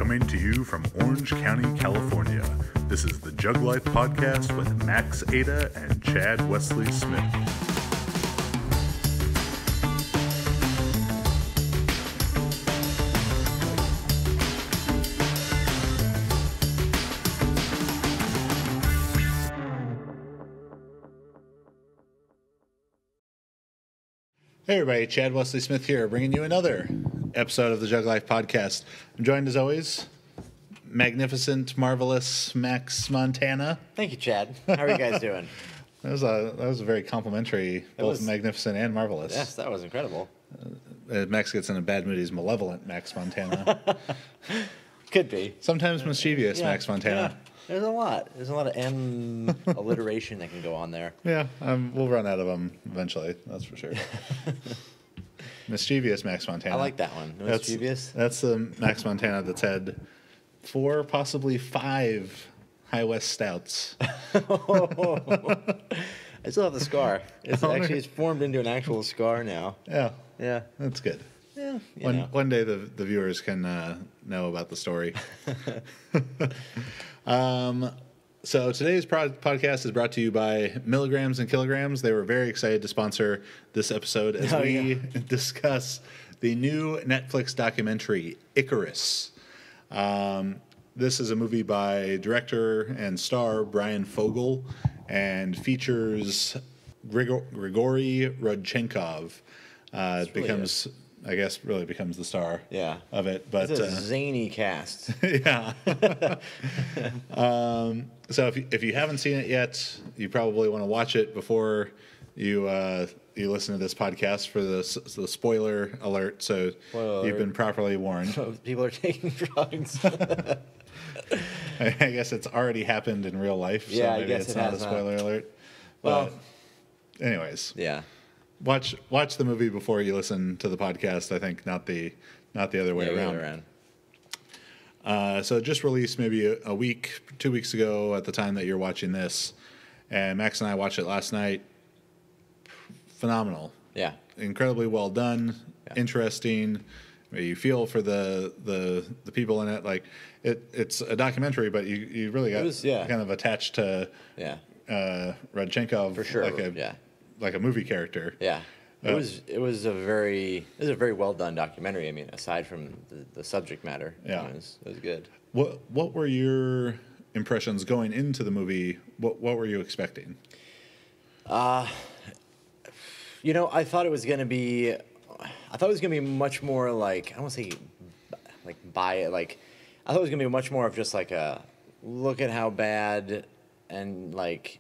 Coming to you from Orange County, California, this is the JuggLife podcast with Max Ada and Chad Wesley Smith. Hey everybody, Chad Wesley Smith here, bringing you another episode of the JuggLife podcast. I'm joined as always, magnificent, marvelous Max Montana. Thank you, Chad. How are you guys doing? That was a very complimentary, both magnificent and marvelous. Yes, that was incredible. Max gets in a bad mood. He's malevolent Max Montana. Could be. Sometimes mischievous Max Montana. Yeah. There's a lot of M alliteration that can go on there. Yeah, we'll run out of them eventually. That's for sure. Mischievous Max Montana. I like that one. Mischievous. That's the Max Montana that's had 4, possibly 5 High West stouts. I still have the scar. It's formed into an actual scar now. Yeah. Yeah. That's good. Yeah. One day the viewers can know about the story. So today's podcast is brought to you by Milligrams and Kilograms. They were very excited to sponsor this episode as we discuss the new Netflix documentary, Icarus. This is a movie by director and star Brian Fogel and features Grigory Rodchenkov. Really becomes the star of it. But it's a zany cast. Yeah. So if you haven't seen it yet, you probably want to watch it before you listen to this podcast for the spoiler alert. So you've been properly warned. People are taking drugs. I guess it's already happened in real life. So yeah, maybe I guess it's not a spoiler alert. But anyways. Yeah. Watch the movie before you listen to the podcast. I think not the other way around. So it just released maybe a week, 2 weeks ago at the time that you're watching this, and Max and I watched it last night. Phenomenal. Yeah. Incredibly well done. Yeah. Interesting. You feel for the people in it. Like it's a documentary, but you really got kind of attached to Rodchenkov for sure. Like a movie character. Yeah. It was a very well done documentary. I mean, aside from the subject matter, it was good. What were your impressions going into the movie? What were you expecting? I thought it was going to be much more like, I don't want to say like I thought it was going to be much more of just like a look at how bad and like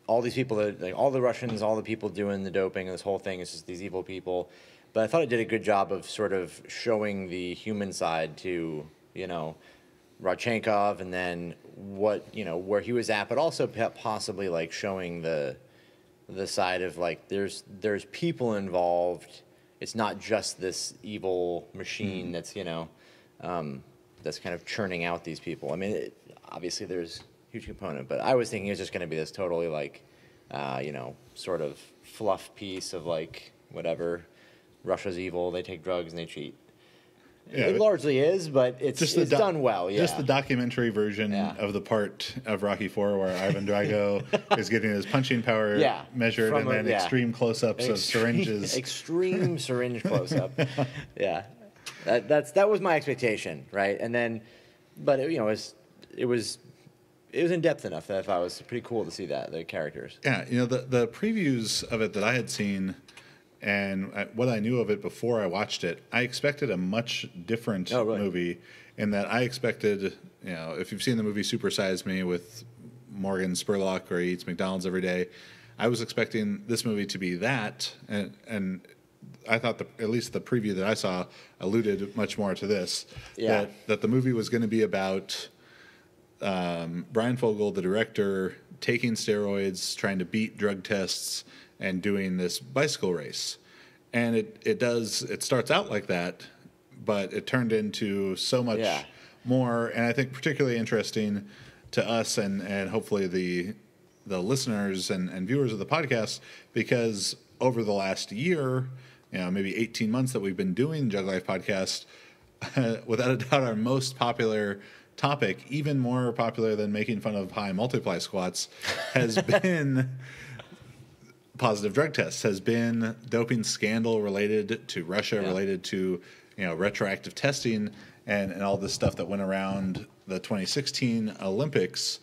all these people, like all the Russians, all the people doing the doping, and this whole thing is just these evil people. But I thought it did a good job of sort of showing the human side to, Rodchenkov, and then where he was at, but also possibly like showing the side of like there's people involved. It's not just this evil machine that's that's kind of churning out these people. I mean, obviously there's huge component, but I was thinking it was just going to be this totally like, sort of fluff piece of like whatever, Russia's evil, they take drugs and they cheat. Yeah, it largely is, but it's done well. Yeah, just the documentary version of the part of Rocky IV where Ivan Drago is getting his punching power measured, and then extreme close-ups of syringes. Extreme syringe close-up. Yeah, that was my expectation, right? And then, but it was in depth enough that I thought it was pretty cool to see the characters. Yeah, the previews of it that I had seen and what I knew of it before I watched it, I expected a much different movie in that I expected, if you've seen the movie Super Size Me with Morgan Spurlock where he eats McDonald's every day, I was expecting this movie to be that, and I thought at least the preview that I saw alluded much more to this, that the movie was going to be about Brian Fogel, the director, taking steroids, trying to beat drug tests, and doing this bicycle race. And it starts out like that, but it turned into so much more, and I think particularly interesting to us and hopefully the listeners and viewers of the podcast, because over the last year, maybe 18 months that we've been doing JuggLife podcast, without a doubt, our most popular topic, even more popular than making fun of high multiply squats, has been positive drug tests, has been doping scandal related to Russia, related to retroactive testing, and all this stuff that went around the 2016 Olympics.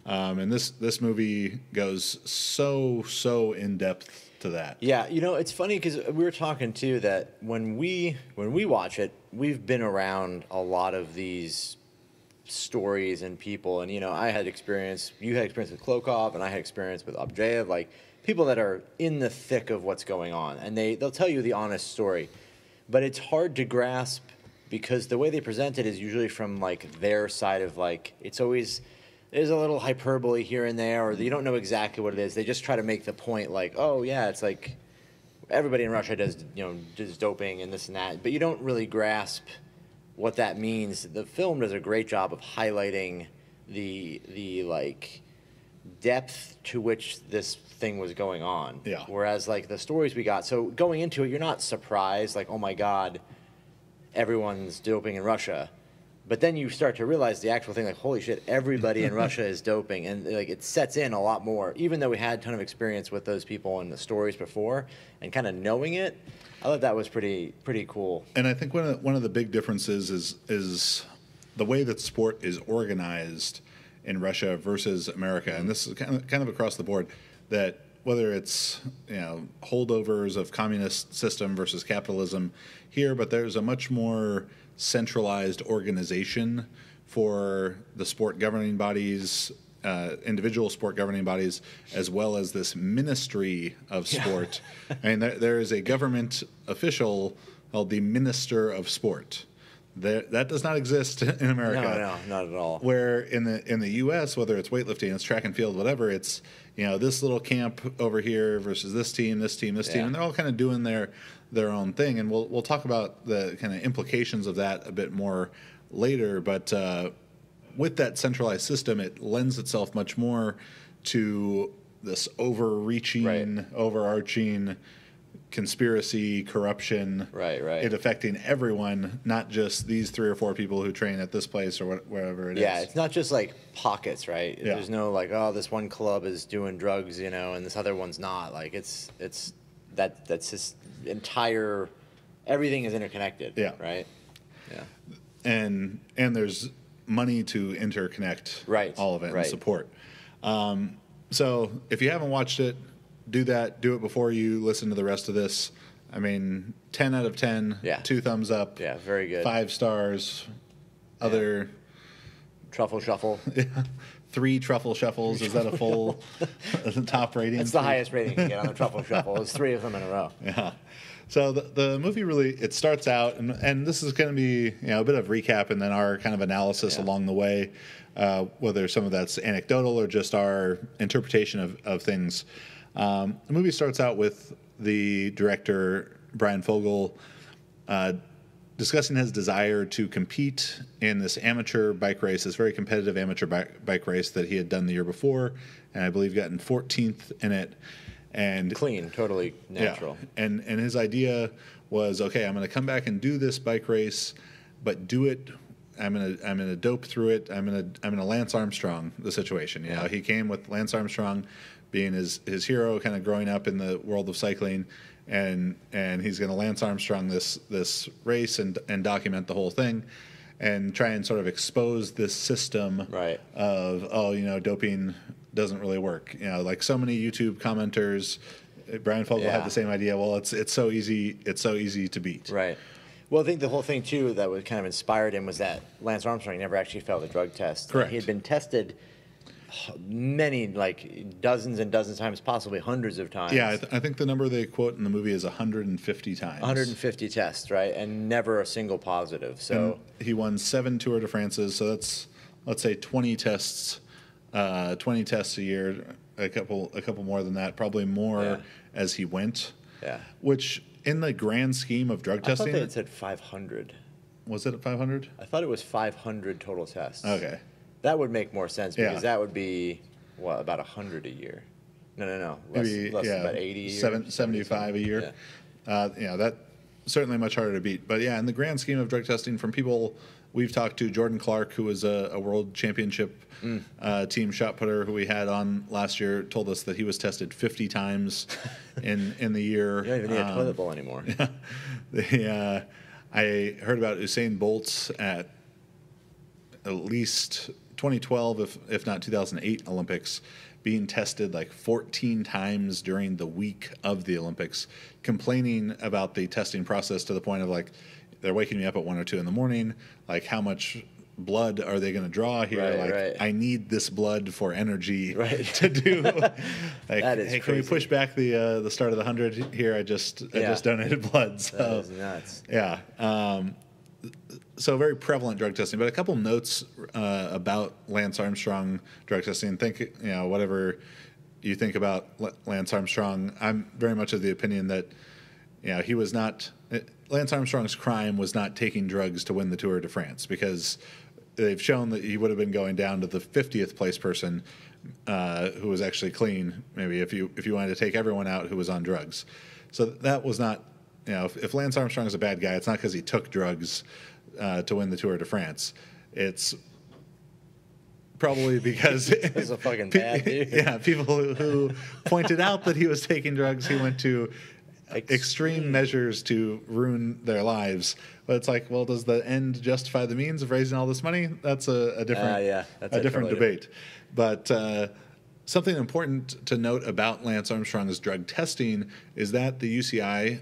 And this movie goes so in depth to that. Yeah, it's funny because we were talking too that when we watch it, we've been around a lot of these stories and people, and I had experience, you had experience with Klokov, and I had experience with Abjayev, like people that are in the thick of what's going on, and they'll tell you the honest story, but it's hard to grasp because the way they present it is usually from like their side of like it's always. There's a little hyperbole here and there, or you don't know exactly what it is. They just try to make the point like, oh, yeah, it's like everybody in Russia does doping and this and that. But you don't really grasp what that means. The film does a great job of highlighting the like depth to which this thing was going on. Yeah. Whereas like the stories we got, so going into it, you're not surprised like, oh, my God, everyone's doping in Russia. But then you start to realize the actual thing, like, holy shit, everybody in Russia is doping. And, like, it sets in a lot more. Even though we had a ton of experience with those people and the stories before and kind of knowing it, I thought that was pretty cool. And I think one of the big differences is the way that sport is organized in Russia versus America. And this is kind of across the board, that whether it's holdovers of communist system versus capitalism here, but there's a much more centralized organization for the sport governing bodies, individual sport governing bodies, as well as this ministry of sport. I mean, there is a government official called the Minister of Sport. That does not exist in America. No, not at all. Where in the U.S., whether it's weightlifting, it's track and field, whatever, it's this little camp over here versus this team, and they're all kind of doing their own thing. And we'll talk about the kind of implications of that a bit more later. But with that centralized system, it lends itself much more to this overreaching, overarching conspiracy, corruption, right, it affecting everyone, not just these 3 or 4 people who train at this place or wherever it is. Yeah, it's not just like pockets, right? Yeah. There's no like, oh, this one club is doing drugs, and this other one's not. Like that's just entire, everything is interconnected. Yeah. Right. Yeah. And there's money to interconnect all of it and support. So if you haven't watched it, do that. Do it before you listen to the rest of this. I mean, 10 out of 10. Yeah. 2 thumbs up. Yeah, very good. 5 stars. Other truffle shuffle. 3 truffle shuffles. Is that a full top rating? It's the highest rating you can get on the truffle shuffle. It's 3 of them in a row. Yeah. So the movie really, it starts out, and this is going to be a bit of recap and then our kind of analysis along the way, whether some of that's anecdotal or just our interpretation of things. The movie starts out with the director, Brian Fogel, discussing his desire to compete in this amateur bike race, this very competitive amateur bike race that he had done the year before, and I believe gotten 14th in it. And clean, totally natural. Yeah. And his idea was, okay, I'm going to come back and do this bike race, but do it. I'm gonna dope through it. I'm gonna Lance Armstrong the situation. You know, he came with Lance Armstrong being his hero, kind of growing up in the world of cycling, and he's gonna Lance Armstrong this race and document the whole thing, and try and sort of expose this system of doping doesn't really work. Like so many YouTube commenters, Brian Fogel had the same idea. Well, it's so easy to beat. Right. Well, I think the whole thing too that was kind of inspired him was that Lance Armstrong never actually failed a drug test. Correct. He had been tested many, like dozens and dozens of times, possibly hundreds of times. Yeah, I think the number they quote in the movie is 150 times. 150 tests, right, and never a single positive. So and he won 7 Tour de France's. So that's, let's say, 20 tests. 20 tests a year, a couple more than that, probably more as he went. Yeah. Which, in the grand scheme of drug testing, I thought they had said 500. Was it at 500? I thought it was 500 total tests. Okay. That would make more sense because that would be about 100 a year. No. Less than about 80 a year. 75 a year. Yeah. certainly much harder to beat. But yeah, in the grand scheme of drug testing, from people we've talked to, Jordan Clark, who was a world championship team shot putter who we had on last year, told us that he was tested 50 times in the year. You don't even need a toilet bowl anymore. I heard about Usain Bolt's at least 2012, if not 2008 Olympics, being tested like 14 times during the week of the Olympics, complaining about the testing process to the point of like, they're waking me up at 1 or 2 in the morning. Like, how much blood are they going to draw here? I need this blood for energy to do. Like, hey, can we push back the start of the 100 here? I just donated blood. So that is nuts. Yeah. So very prevalent drug testing, but a couple notes about Lance Armstrong drug testing. Think, whatever you think about Lance Armstrong, I'm very much of the opinion that, he was not. Lance Armstrong's crime was not taking drugs to win the Tour de France, because they've shown that he would have been going down to the 50th place person who was actually clean. Maybe if you wanted to take everyone out who was on drugs. So that was not. If Lance Armstrong is a bad guy, it's not because he took drugs to win the Tour de France. It's probably because he's a fucking bad dude. Yeah, people who pointed out that he was taking drugs, he went to extreme measures to ruin their lives. But it's like, well, does the end justify the means of raising all this money? That's a different debate. But something important to note about Lance Armstrong's drug testing is that the UCI,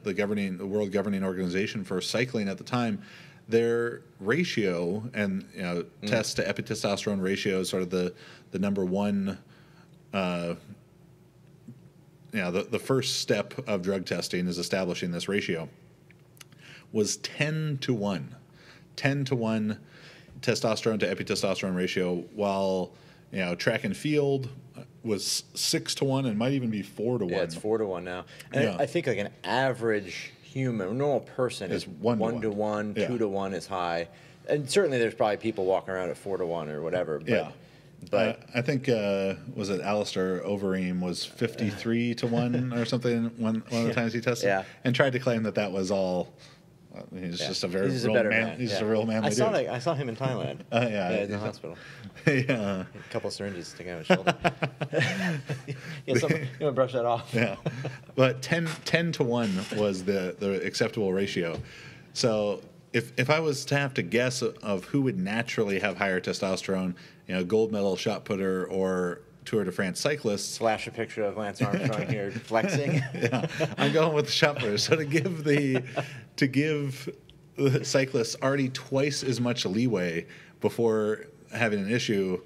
the world governing organization for cycling at the time, their ratio and test to epitestosterone ratio is sort of the number one. The first step of drug testing is establishing this ratio. Was 10 to 1, 10 to 1 testosterone to epitestosterone ratio, while track and field was 6 to 1 and might even be 4 to 1. Yeah, it's 4 to 1 now. And I think like an average human, normal person is 1 to 1, 2 to 1 is high. And certainly there's probably people walking around at 4 to 1 or whatever. But, but I think was it Alistair Overeem was 53 to 1 or something one of the times he tested, and tried to claim that was all. He's just a very real man. He's just a real manly dude. I saw him in Thailand. In the hospital. A couple of syringes sticking out his shoulder. You want to brush that off. But 10 to 1 was the acceptable ratio. So if I was to have to guess of who would naturally have higher testosterone, gold medal shot putter or Tour de France cyclists. Flash a picture of Lance Armstrong here flexing. I'm going with the shot putter. So to give the cyclists already twice as much leeway before having an issue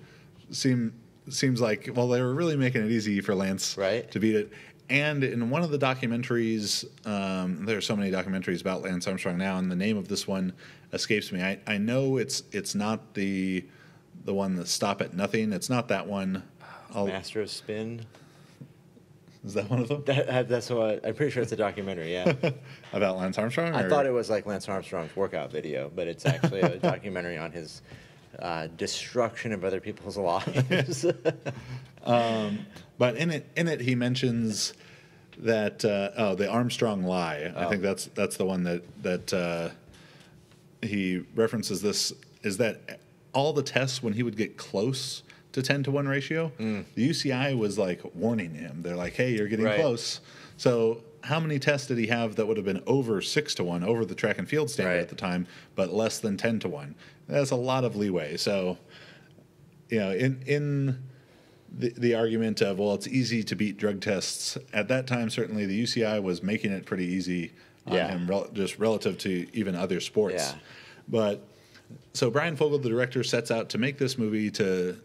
seems like, well, they were really making it easy for Lance to beat it. And in one of the documentaries, there are so many documentaries about Lance Armstrong now, and the name of this one escapes me. I know it's not the one that Stop at Nothing. It's not that one. Master of Spin. Is that one of them? That's what I'm pretty sure it's a documentary. Yeah, about Lance Armstrong. I thought it was like Lance Armstrong's workout video, but it's actually a documentary on his destruction of other people's lives. But in it, he mentions that the Armstrong lie. I think that's the one that he references. This is that all the tests when he would get close to 10 to 1 ratio, the UCI was like warning him. They're like, hey, you're getting close. So how many tests did he have that would have been over 6 to 1, over the track and field standard at the time, but less than 10 to 1? That's a lot of leeway. So, in the argument of, well, it's easy to beat drug tests, at that time, certainly the UCI was making it pretty easy on him, just relative to even other sports. But so Brian Fogel, the director, sets out to make this movie to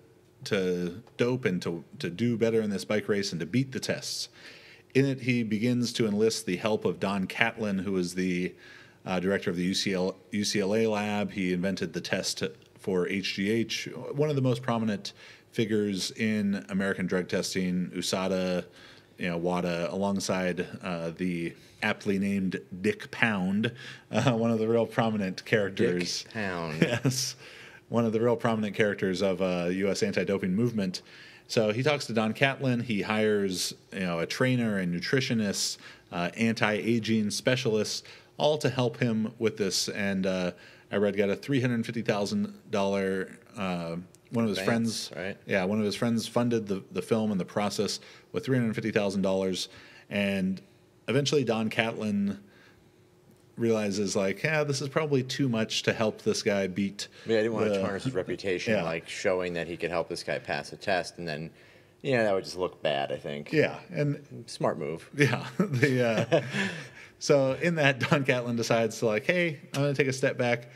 dope and to do better in this bike race and to beat the tests. In it, he begins to enlist the help of Don Catlin, who is the director of the UCLA lab. He invented the test for HGH, one of the most prominent figures in American drug testing, USADA, WADA, alongside the aptly named Dick Pound, one of the real prominent characters. Dick Pound. Yes. One of the real prominent characters of U.S. anti-doping movement. So he talks to Don Catlin. He hires a trainer and nutritionist, anti-aging specialists, all to help him with this. And I read got a $350,000. One of his friends, right? Yeah, one of his friends funded the film and the process with $350,000, and eventually Don Catlin realizes like, yeah, this is probably too much to help this guy beat. Yeah, I didn't want to tarnish his reputation, like showing that he could help this guy pass a test, and then, that would just look bad, I think. Yeah, and smart move. Yeah, so in that, Don Catlin decides to like, hey, I'm going to take a step back.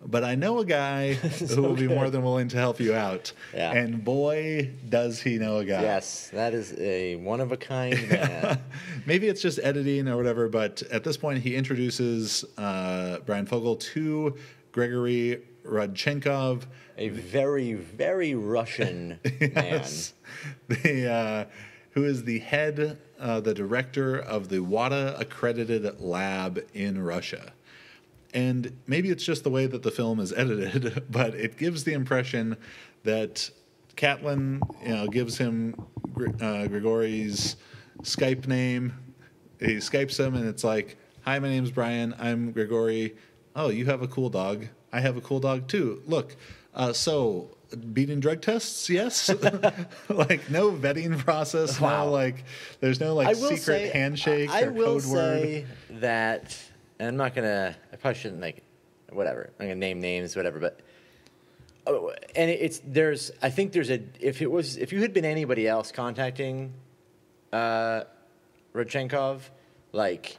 But I know a guy who will be more than willing to help you out. Yeah. And boy, does he know a guy. Yes, that is a one-of-a-kind man. Maybe it's just editing or whatever, but at this point he introduces Brian Fogel to Gregory Rodchenkov. A very, very Russian yes, man. Who is the head, the director of the WADA-accredited lab in Russia. And maybe it's just the way that the film is edited, but it gives the impression that Catlin, gives him Grigory's Skype name. He Skypes him, and it's like, "Hi, my name's Brian. I'm Grigory. Oh, you have a cool dog. I have a cool dog too. Look, so beating drug tests, yes." Like no vetting process. Wow. No, like there's no like secret handshake or code word. I will say that. And I'm not gonna. I probably shouldn't make it. Whatever. I'm gonna name names, whatever. But there's. I think there's a. If you had been anybody else contacting, Rodchenkov, like,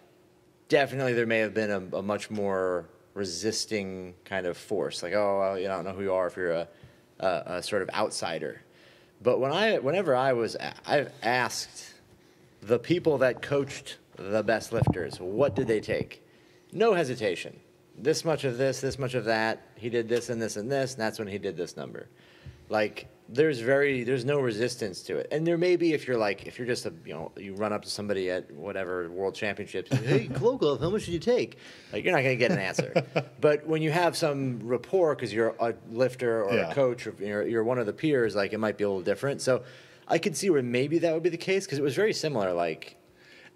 definitely there may have been a much more resisting kind of force. Like, oh, well, I don't know who you are if you're a sort of outsider. But whenever I've asked the people that coached the best lifters, what did they take? No hesitation. This much of this much of that. He did this and this and this, and that's when he did this number. Like there's no resistance to it. And there may be if you're just you run up to somebody at whatever World Championships, and, hey, Klokov, how much did you take? Like you're not going to get an answer. But when you have some rapport because you're a lifter or a coach or you're one of the peers, like it might be a little different. So I could see where maybe that would be the case because it was very similar. Like.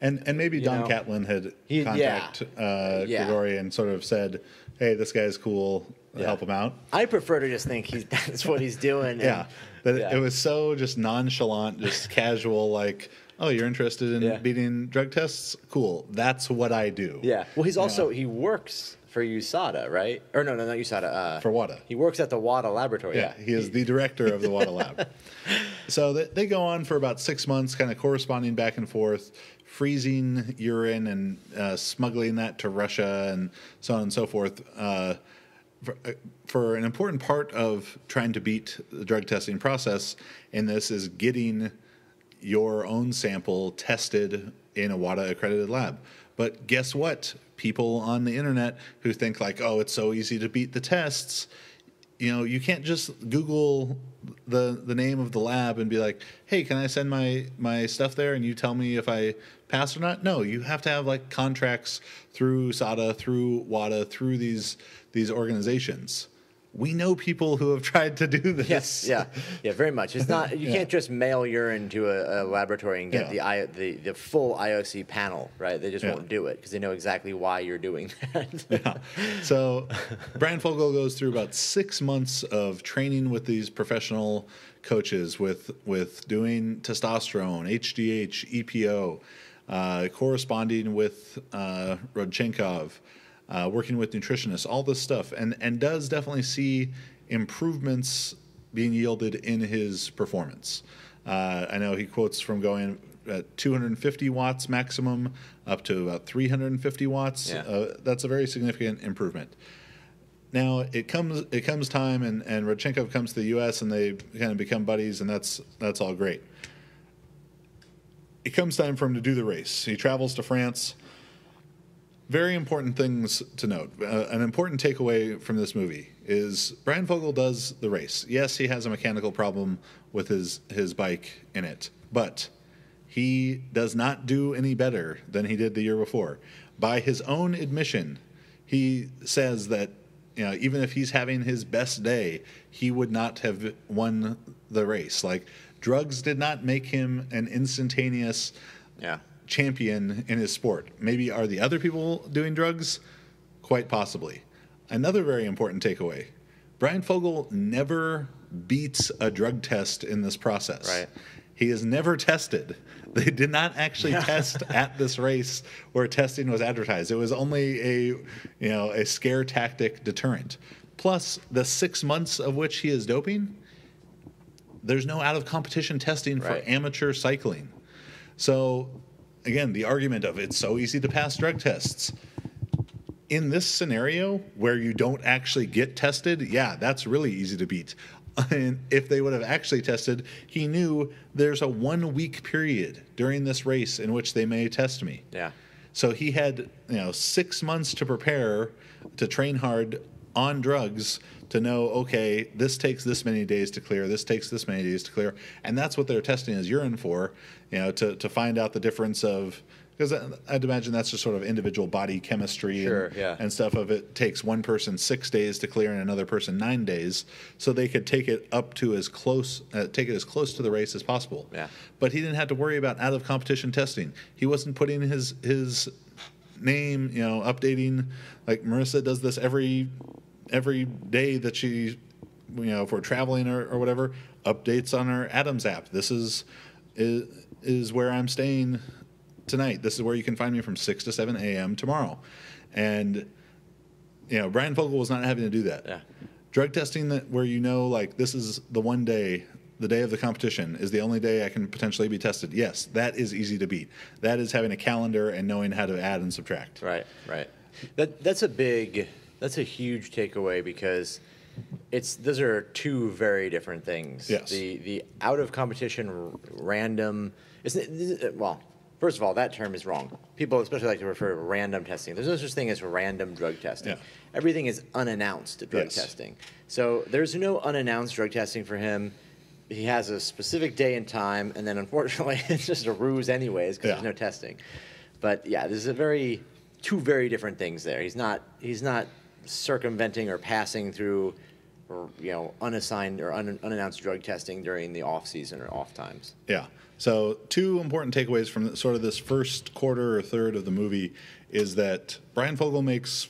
And maybe Don Catlin had contacted Grigory and sort of said, hey, this guy's cool, help him out. I prefer to just think that's what he's doing. It was so just nonchalant, just casual, like, oh, you're interested in beating drug tests? Cool. That's what I do. Yeah. Well, he's also, he works for USADA, right? Or no, not USADA. For WADA. He works at the WADA laboratory. Yeah, he is the director of the WADA lab. So they go on for about 6 months, kind of corresponding back and forth, freezing urine and smuggling that to Russia and so on and so forth. For an important part of trying to beat the drug testing process in this is getting your own sample tested in a WADA-accredited lab. But guess what? People on the internet who think like, oh, it's so easy to beat the tests, you can't just Google the name of the lab and be like, hey, can I send my stuff there and you tell me if I pass or not? No, you have to have like contracts through SADA, through WADA, through these organizations. We know people who have tried to do this. Yes, yeah, very much. It's not you can't just mail urine to a laboratory and get the full IOC panel, right? They just won't do it because they know exactly why you're doing that. So Brian Fogel goes through about 6 months of training with these professional coaches with doing testosterone, HGH, EPO, corresponding with Rodchenkov. Working with nutritionists, all this stuff, and does definitely see improvements being yielded in his performance. I know he quotes from going at 250 watts maximum up to about 350 watts. Yeah. That's a very significant improvement. Now it comes time, and Rodchenkov comes to the U.S. and they kind of become buddies, and that's all great. It comes time for him to do the race. He travels to France. Very important things to note. An important takeaway from this movie is Brian Fogel does the race. Yes, he has a mechanical problem with his bike in it, but he does not do any better than he did the year before. By his own admission, he says that even if he's having his best day, he would not have won the race. Like drugs did not make him an instantaneous champion in his sport. Maybe are the other people doing drugs? Quite possibly. Another very important takeaway, Brian Fogel never beats a drug test in this process. Right. He is never tested. They did not actually test at this race where testing was advertised. It was only a scare tactic deterrent. Plus, the 6 months of which he is doping, there's no out of competition testing for amateur cycling. So, again, the argument of it's so easy to pass drug tests. In this scenario where you don't actually get tested, yeah, that's really easy to beat. And if they would have actually tested, he knew there's a 1 week period during this race in which they may test me. Yeah. So he had 6 months to prepare, to train hard on drugs, to know, okay, this takes this many days to clear, this takes this many days to clear, and that's what they're testing his urine for, to find out the difference of. Because I'd imagine that's just sort of individual body chemistry and stuff of it takes one person 6 days to clear and another person 9 days, so they could take it up to as close to the race as possible. Yeah. But he didn't have to worry about out of competition testing. He wasn't putting his name, updating. Like Marissa does this every day that she, if we're traveling or whatever, updates on her Adams app. This is where I'm staying tonight. This is where you can find me from 6 to 7 a.m. tomorrow. And, Brian Fogel was not having to do that. Yeah. Drug testing where this is the one day, the day of the competition, is the only day I can potentially be tested. Yes, that is easy to beat. That is having a calendar and knowing how to add and subtract. Right. That's a huge takeaway because those are two very different things. Yes. The out of competition random, first of all, that term is wrong. People especially like to refer to random testing. There's no such thing as random drug testing. Yeah. Everything is unannounced drug testing. So there's no unannounced drug testing for him. He has a specific day and time, and then unfortunately it's just a ruse anyways because there's no testing. But yeah, there's two very different things there. He's not circumventing or passing through unassigned or unannounced drug testing during the off season or off times. Yeah. So two important takeaways from sort of this first quarter or third of the movie is that Brian Fogel makes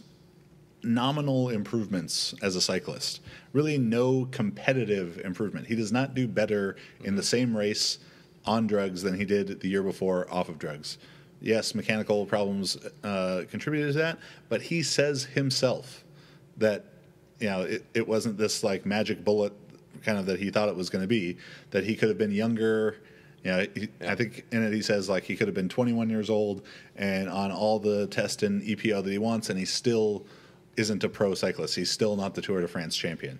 nominal improvements as a cyclist. Really no competitive improvement. He does not do better in the same race on drugs than he did the year before off of drugs. Yes, mechanical problems contributed to that, but he says himself that it wasn't this like magic bullet kind of that he thought it was going to be, that he could have been younger. I think in it he says like he could have been 21 years old and on all the tests and EPO that he wants, and he still isn't a pro cyclist. He's still not the Tour de France champion.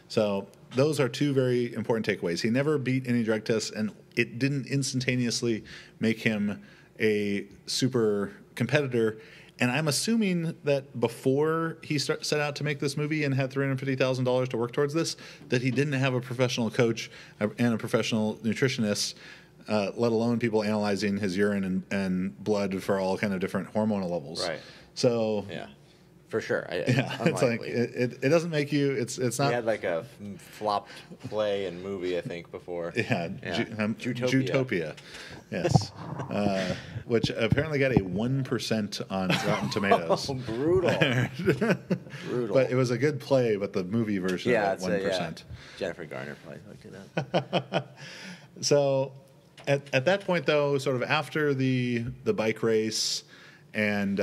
So those are two very important takeaways. He never beat any drug tests, and it didn't instantaneously make him a super competitor. And I'm assuming that before he set out to make this movie and had $350,000 to work towards this, that he didn't have a professional coach and a professional nutritionist, let alone people analyzing his urine and blood for all kind of different hormonal levels. Right. So yeah, for sure. It's like it doesn't make you. It's not. He had like a flopped play and movie, I think, before. Yeah, Jutopia. Yes, which apparently got a 1% on Rotten Tomatoes. Oh, brutal. Brutal. But it was a good play, but the movie version got 1%. Jennifer Garner probably hooked it up. So at that point, though, sort of after the bike race, and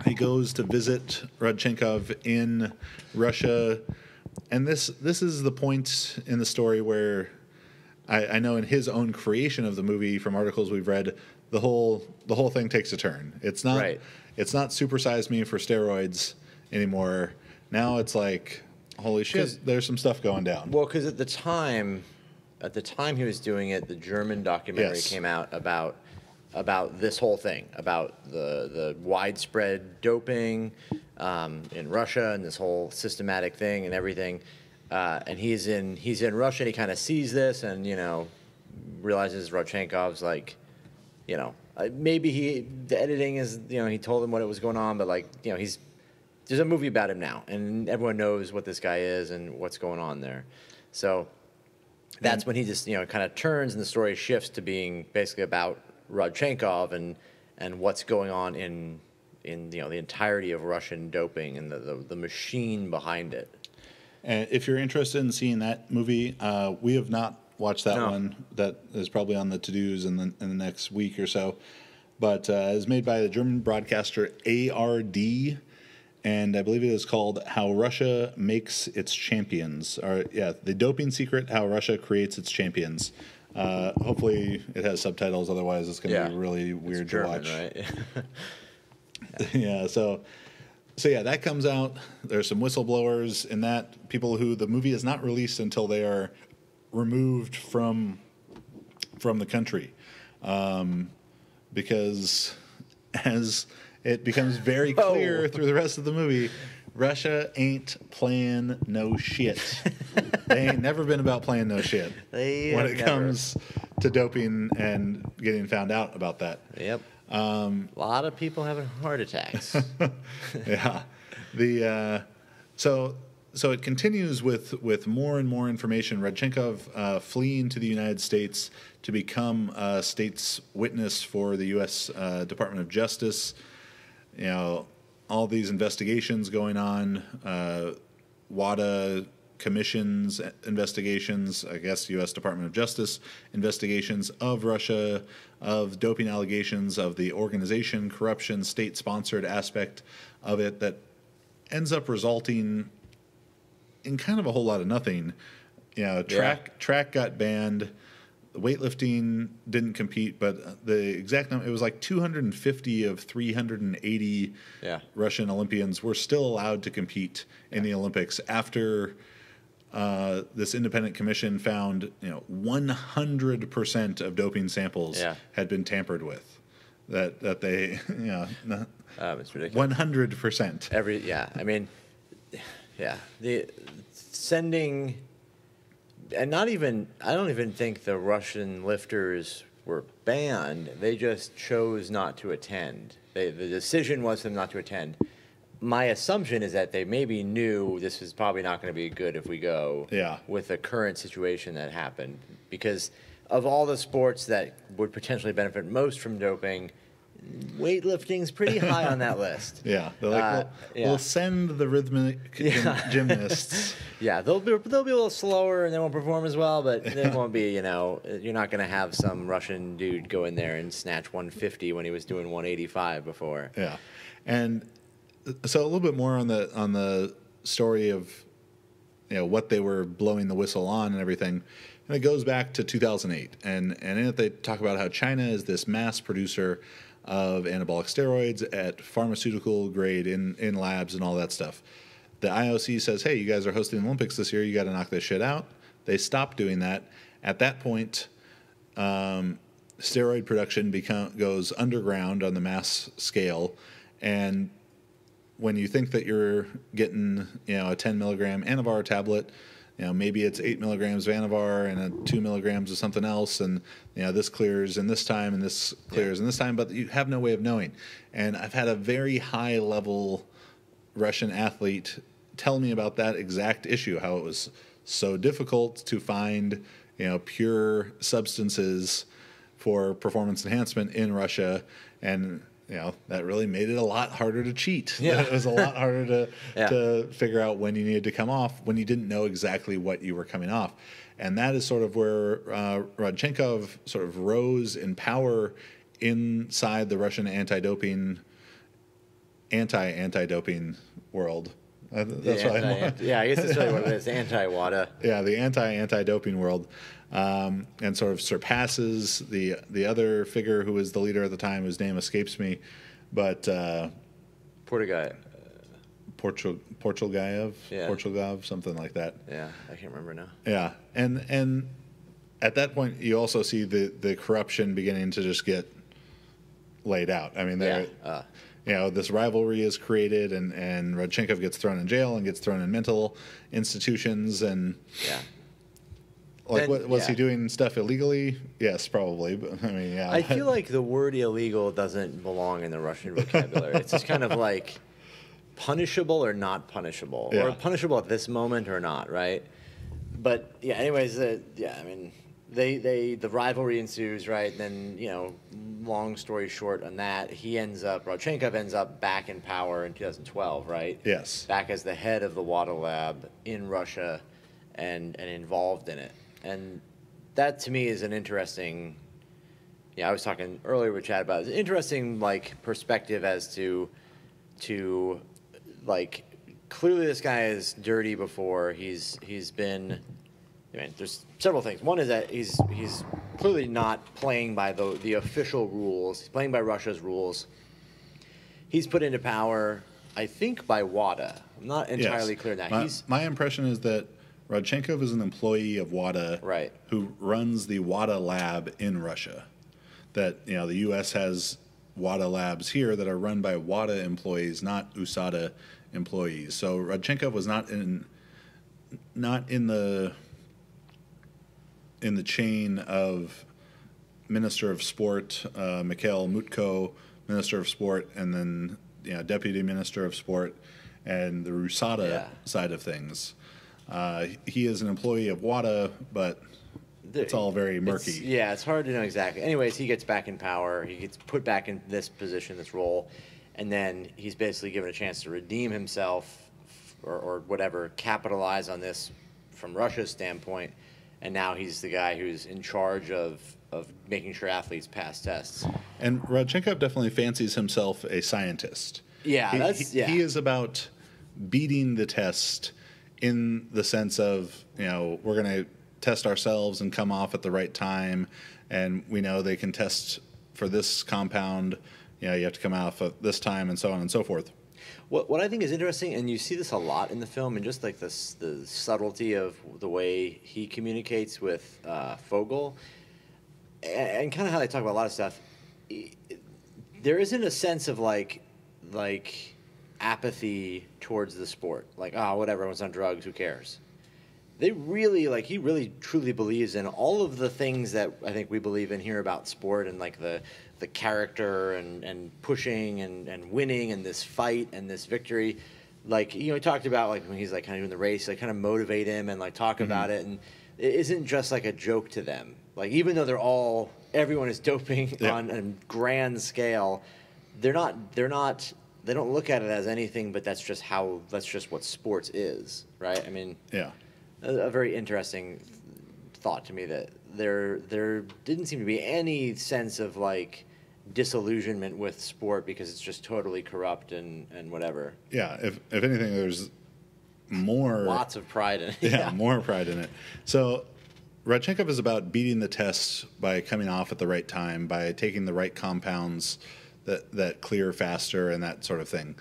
he goes to visit Rodchenkov in Russia, and this is the point in the story where I know in his own creation of the movie, from articles we've read, the whole thing takes a turn. It's not supersize me for steroids anymore. Now it's like, holy shit, there's some stuff going down. Well, because at the time he was doing it, the German documentary came out about this whole thing, about the widespread doping in Russia and this whole systematic thing and everything. And he's in Russia and he kind of sees this and, realizes Rodchenkov's like, maybe the editing is, he told him what it was going on, but there's a movie about him now and everyone knows what this guy is and what's going on there. So that's when he just, kind of turns and the story shifts to being basically about Rodchenkov and what's going on in the entirety of Russian doping and the machine behind it. And if you're interested in seeing that movie, we have not watched that one. That is probably on the to-dos in the next week or so. But it's made by the German broadcaster ARD, and I believe it is called How Russia Makes Its Champions. Or The Doping Secret, How Russia Creates Its Champions. Hopefully it has subtitles, otherwise it's going to be really weird to watch. Right? Yeah, so that comes out. There's some whistleblowers in that, people who the movie is not released until they are removed from the country. Because as it becomes very clear through the rest of the movie, Russia ain't playing no shit. They ain't never been about playing no shit when it comes to doping and getting found out about that. Yep. A lot of people having heart attacks. Yeah. So it continues with more and more information. Rodchenkov fleeing to the United States to become a state's witness for the U.S. Department of Justice. You know, all these investigations going on, WADA commissions investigations, I guess U.S. Department of Justice investigations of Russia, of doping allegations, of the organization, corruption, state-sponsored aspect of it that ends up resulting in kind of a whole lot of nothing. You know, track got banned. Weightlifting didn't compete, but the exact number, it was like 250 of 380 Russian Olympians were still allowed to compete in the Olympics after this independent commission found 100% of doping samples had been tampered with. That they it's ridiculous. 100%. The sending. And I don't even think the Russian lifters were banned. They just chose not to attend. The decision was for them not to attend. My assumption is that they maybe knew this is probably not going to be good if we go with the current situation that happened. Because of all the sports that would potentially benefit most from doping, weightlifting's pretty high on that list. Yeah, they're like, we'll send the rhythmic gymnasts. Yeah, they'll be a little slower and they won't perform as well, but they won't be. You're not going to have some Russian dude go in there and snatch 150 when he was doing 185 before. Yeah, and so a little bit more on the story of what they were blowing the whistle on and everything. And it goes back to 2008, and in it they talk about how China is this mass producer of anabolic steroids at pharmaceutical grade in labs and all that stuff. The IOC says, hey, you guys are hosting the Olympics this year. You got to knock this shit out. They stopped doing that. At that point, steroid production goes underground on the mass scale. And when you think that you're getting a 10 milligram Anavar tablet, maybe it's 8 milligrams of Anavar and 2 milligrams of something else, and this clears in this time and this clears in this time, but you have no way of knowing. And I've had a very high level Russian athlete tell me about that exact issue, how it was so difficult to find pure substances for performance enhancement in Russia, and that really made it a lot harder to cheat. Yeah. It was a lot harder to figure out when you needed to come off, when you didn't know exactly what you were coming off. And that is sort of where Rodchenkov sort of rose in power inside the Russian anti-doping world. That's what I guess that's really what it is, anti-WADA. Yeah, the anti-doping world. And sort of surpasses the other figure who was the leader at the time, whose name escapes me, but Portugaev, something like that. Yeah, I can't remember now. Yeah, and at that point, you also see the corruption beginning to just get laid out. I mean, this rivalry is created, and Rodchenkov gets thrown in jail and gets thrown in mental institutions, and was he doing stuff illegally? Yes, probably. But I mean, I feel like the word illegal doesn't belong in the Russian vocabulary. It's just kind of like punishable or not punishable, or punishable at this moment or not, right? But anyways, the rivalry ensues, right? Then, long story short on that, Rodchenkov ends up back in power in 2012, right? Yes. Back as the head of the WADA lab in Russia and involved in it. And that to me is an interesting, I was talking earlier with Chad about it, an interesting perspective as to clearly this guy is dirty before. He's been, there's several things. One is that he's clearly not playing by the official rules. He's playing by Russia's rules. He's put into power, I think, by WADA. I'm not entirely clear now. My impression is that Rodchenkov is an employee of WADA, right, who runs the WADA lab in Russia. That the U.S. has WADA labs here that are run by WADA employees, not USADA employees. So Rodchenkov was not in the chain of Minister of Sport, Mikhail Mutko, Minister of Sport, and then Deputy Minister of Sport, and the USADA side of things. He is an employee of WADA, but it's all very murky. It's hard to know exactly. Anyways, he gets back in power. He gets put back in this position, this role, and then he's basically given a chance to redeem himself or whatever, capitalize on this from Russia's standpoint, and now he's the guy who's in charge of making sure athletes pass tests. And Rodchenkov definitely fancies himself a scientist. He is about beating the test in the sense of, we're going to test ourselves and come off at the right time, and we know they can test for this compound, you have to come off at this time, and so on and so forth. What I think is interesting, and you see this a lot in the film, and just the subtlety of the way he communicates with Fogel, and kind of how they talk about a lot of stuff, there isn't a sense of apathy towards the sport. Whatever, everyone's on drugs, who cares? They really, he really truly believes in all of the things that I think we believe in here about sport, and the character and pushing and winning and this fight and this victory. He talked about when he's kind of doing the race, kind of motivate him and talk about it. And it isn't just a joke to them. Even though everyone is doping on a grand scale, they don't look at it as anything but that's just what sports is, right? I mean, a very interesting thought to me that there didn't seem to be any sense of disillusionment with sport because it's just totally corrupt and whatever. Yeah, if anything, there's lots of pride in it. More pride in it. So Rodchenkov is about beating the test by coming off at the right time, by taking the right compounds that clear faster and that sort of thing.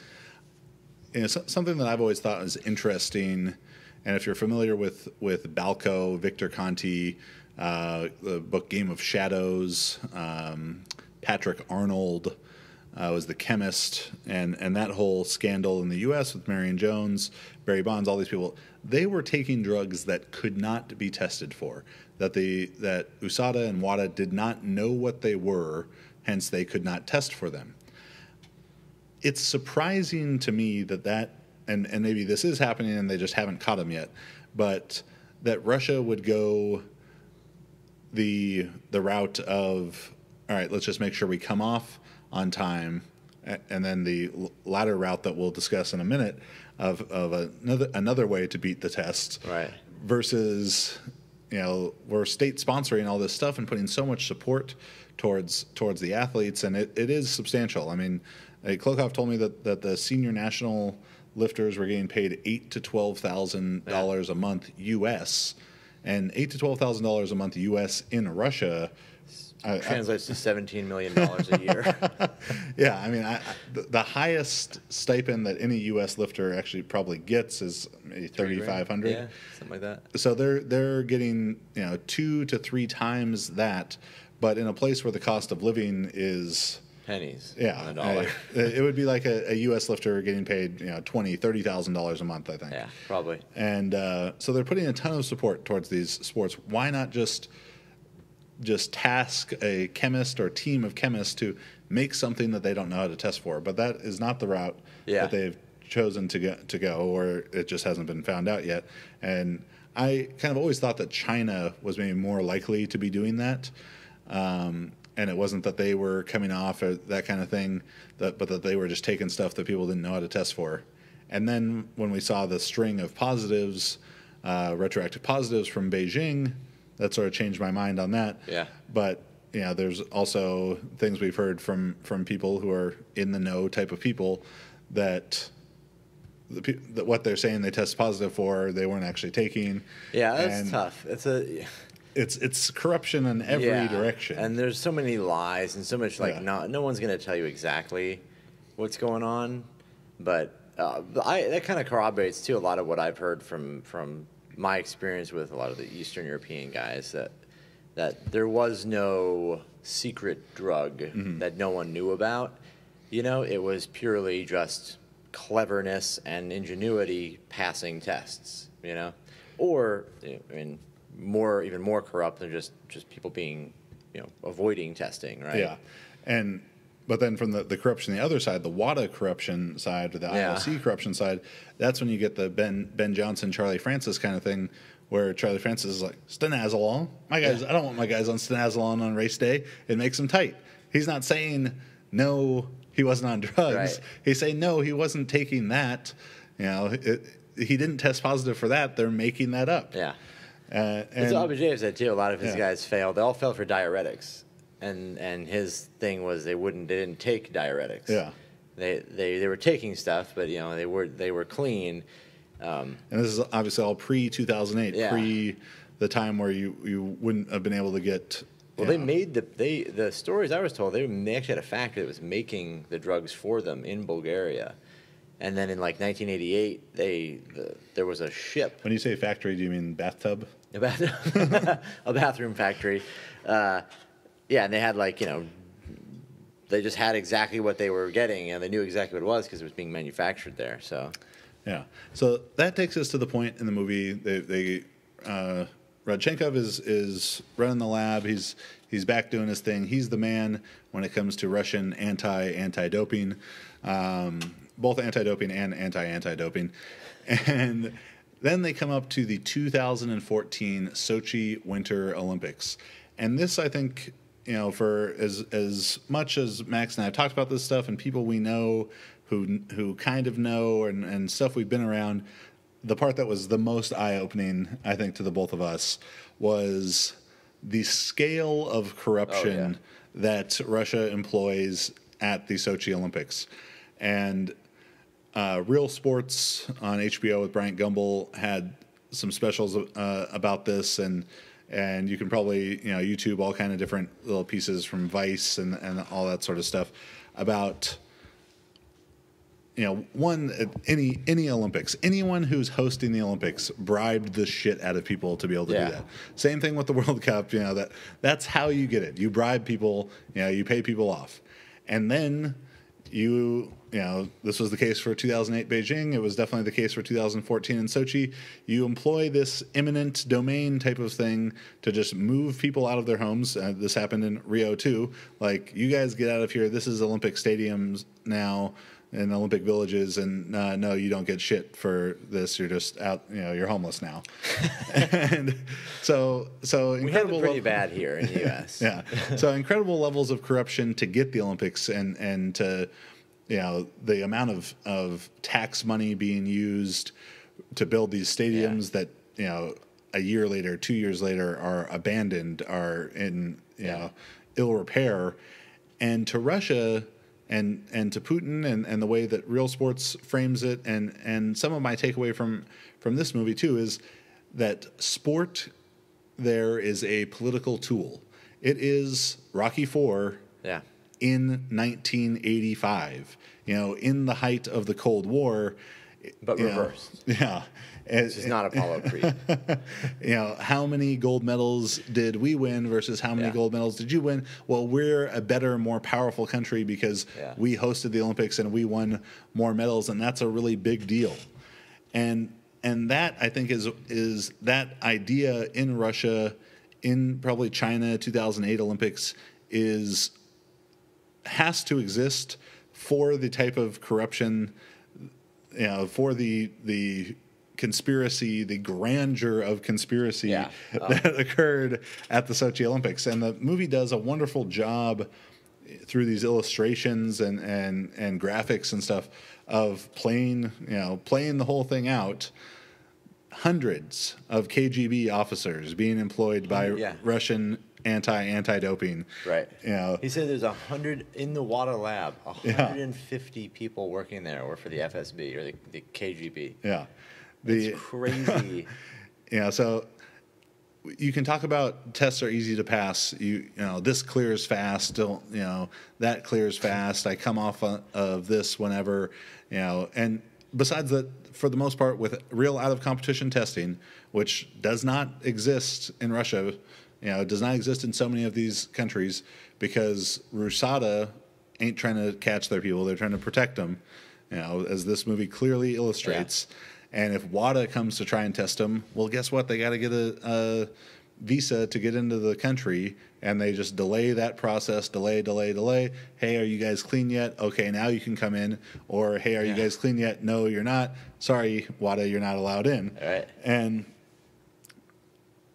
Something that I've always thought was interesting. And if you're familiar with Balco, Victor Conti, the book Game of Shadows, Patrick Arnold was the chemist, and that whole scandal in the U.S. with Marion Jones, Barry Bonds, all these people, they were taking drugs that could not be tested for, that USADA and WADA did not know what they were, hence they could not test for them. It's surprising to me that and maybe this is happening and they just haven't caught them yet, but that Russia would go the route of, all right, let's just make sure we come off on time, and then the latter route that we'll discuss in a minute of another way to beat the test, right? Versus, we're state sponsoring all this stuff and putting so much support towards the athletes, and it is substantial. I mean, Klokov told me that the senior national lifters were getting paid $8,000 to $12,000 a month U.S., and $8,000 to $12,000 a month U.S. in Russia translates to $17 million a year. Yeah, I mean, the highest stipend that any U.S. lifter actually probably gets is maybe $3,500. Yeah, something like that. So they're getting 2 to 3 times that, but in a place where the cost of living is pennies. Yeah, on a dollar. It would be like a U.S. lifter getting paid $20,000-$30,000 a month, I think. Yeah, probably. And so they're putting a ton of support towards these sports. Why not just task a chemist or team of chemists to make something that they don't know how to test for? But that is not the route that they've chosen to go, or it just hasn't been found out yet. And I kind of always thought that China was maybe more likely to be doing that. And it wasn't that they were coming off or that kind of thing, but that they were just taking stuff that people didn't know how to test for. And then when we saw the string of positives, retroactive positives from Beijing, that sort of changed my mind on that. Yeah. But there's also things we've heard from people who are in the know type of people that what they're saying they test positive for, they weren't actually taking. Yeah, that's tough. It's corruption in every direction. And there's so many lies and so much no one's going to tell you exactly what's going on. But that kind of corroborates too a lot of what I've heard from my experience with a lot of the Eastern European guys that there was no secret drug that no one knew about. It was purely just cleverness and ingenuity passing tests. Or even more corrupt than just people being avoiding testing, right? Yeah, but then from the corruption, the other side, the WADA corruption side, or the IOC corruption side, that's when you get the Ben Johnson, Charlie Francis kind of thing, where Charlie Francis is like, stanazolol. My guys, I don't want my guys on stanazolol on race day. It makes them tight. He's not saying no, he wasn't on drugs. Right. He's saying no, he wasn't taking that. He didn't test positive for that. They're making that up. Yeah. And what Abujev said too. A lot of his guys failed. They all failed for diuretics, and his thing was they didn't take diuretics. Yeah. They were taking stuff, but they were clean. And this is obviously all pre-2008, pre the time where you wouldn't have been able to get. Well, they made the stories I was told. They actually had a factory that was making the drugs for them in Bulgaria, and then in like 1988, there was a ship. When you say factory, do you mean bathtub? A bathroom factory. And they had they just had exactly what they were getting, and they knew exactly what it was because it was being manufactured there. So. Yeah. So that takes us to the point in the movie. Rodchenkov is running the lab. He's back doing his thing. He's the man when it comes to Russian anti-doping, both anti-doping and anti-doping. And then they come up to the 2014 Sochi Winter Olympics. And this, I think, for as much as Max and I have talked about this stuff and people we know who kind of know and stuff we've been around, the part that was the most eye-opening, I think, to the both of us was the scale of corruption that Russia employs at the Sochi Olympics. And Real Sports on HBO with Bryant Gumbel had some specials about this, and you can probably YouTube all kind of different little pieces from Vice and all that sort of stuff about any Olympics. Anyone who's hosting the Olympics bribed the shit out of people to be able to do that. Same thing with the World Cup. That's how you get it. You bribe people. You pay people off, and then this was the case for 2008 Beijing. It was definitely the case for 2014 in Sochi. You employ this eminent domain type of thing to just move people out of their homes. This happened in Rio too. Like, you guys get out of here. This is Olympic stadiums now and Olympic villages, and no, you don't get shit for this. You're just out. You're homeless now. And so we have it pretty bad here in the U.S. Yeah. So incredible levels of corruption to get the Olympics and to the amount of tax money being used to build these stadiums that a year later, 2 years later are abandoned, are in ill repair, and to Russia. And to Putin and the way that Real Sports frames it, and some of my takeaway from this movie too is that sport there is a political tool. It is Rocky IV in 1985, in the height of the Cold War. But reversed. Yeah. This is not Apollo Creed. How many gold medals did we win versus how many gold medals did you win? Well, we're a better, more powerful country because we hosted the Olympics and we won more medals, and that's a really big deal. And that, I think, is that idea in Russia, in probably China 2008 Olympics, has to exist for the type of corruption, for the conspiracy, the grandeur of conspiracy that occurred at the Sochi Olympics. And the movie does a wonderful job through these illustrations and graphics and stuff of playing the whole thing out. Hundreds of KGB officers being employed by Russian anti-doping. Right. You know, he said there's 100 in the WADA lab. 150 people working there were for the FSB or the KGB. Yeah. It's crazy. So you can talk about tests are easy to pass. You know, this clears fast. That clears fast. I come off of this whenever, and besides that, for the most part, with real out-of-competition testing, which does not exist in Russia, it does not exist in so many of these countries because RUSADA ain't trying to catch their people. They're trying to protect them, as this movie clearly illustrates. Yeah. And if WADA comes to try and test them, well, guess what? They got to get a visa to get into the country, and they just delay that process, delay. Hey, are you guys clean yet? Okay, now you can come in. Or, hey, are you guys clean yet? No, you're not. Sorry, WADA, you're not allowed in. All right. And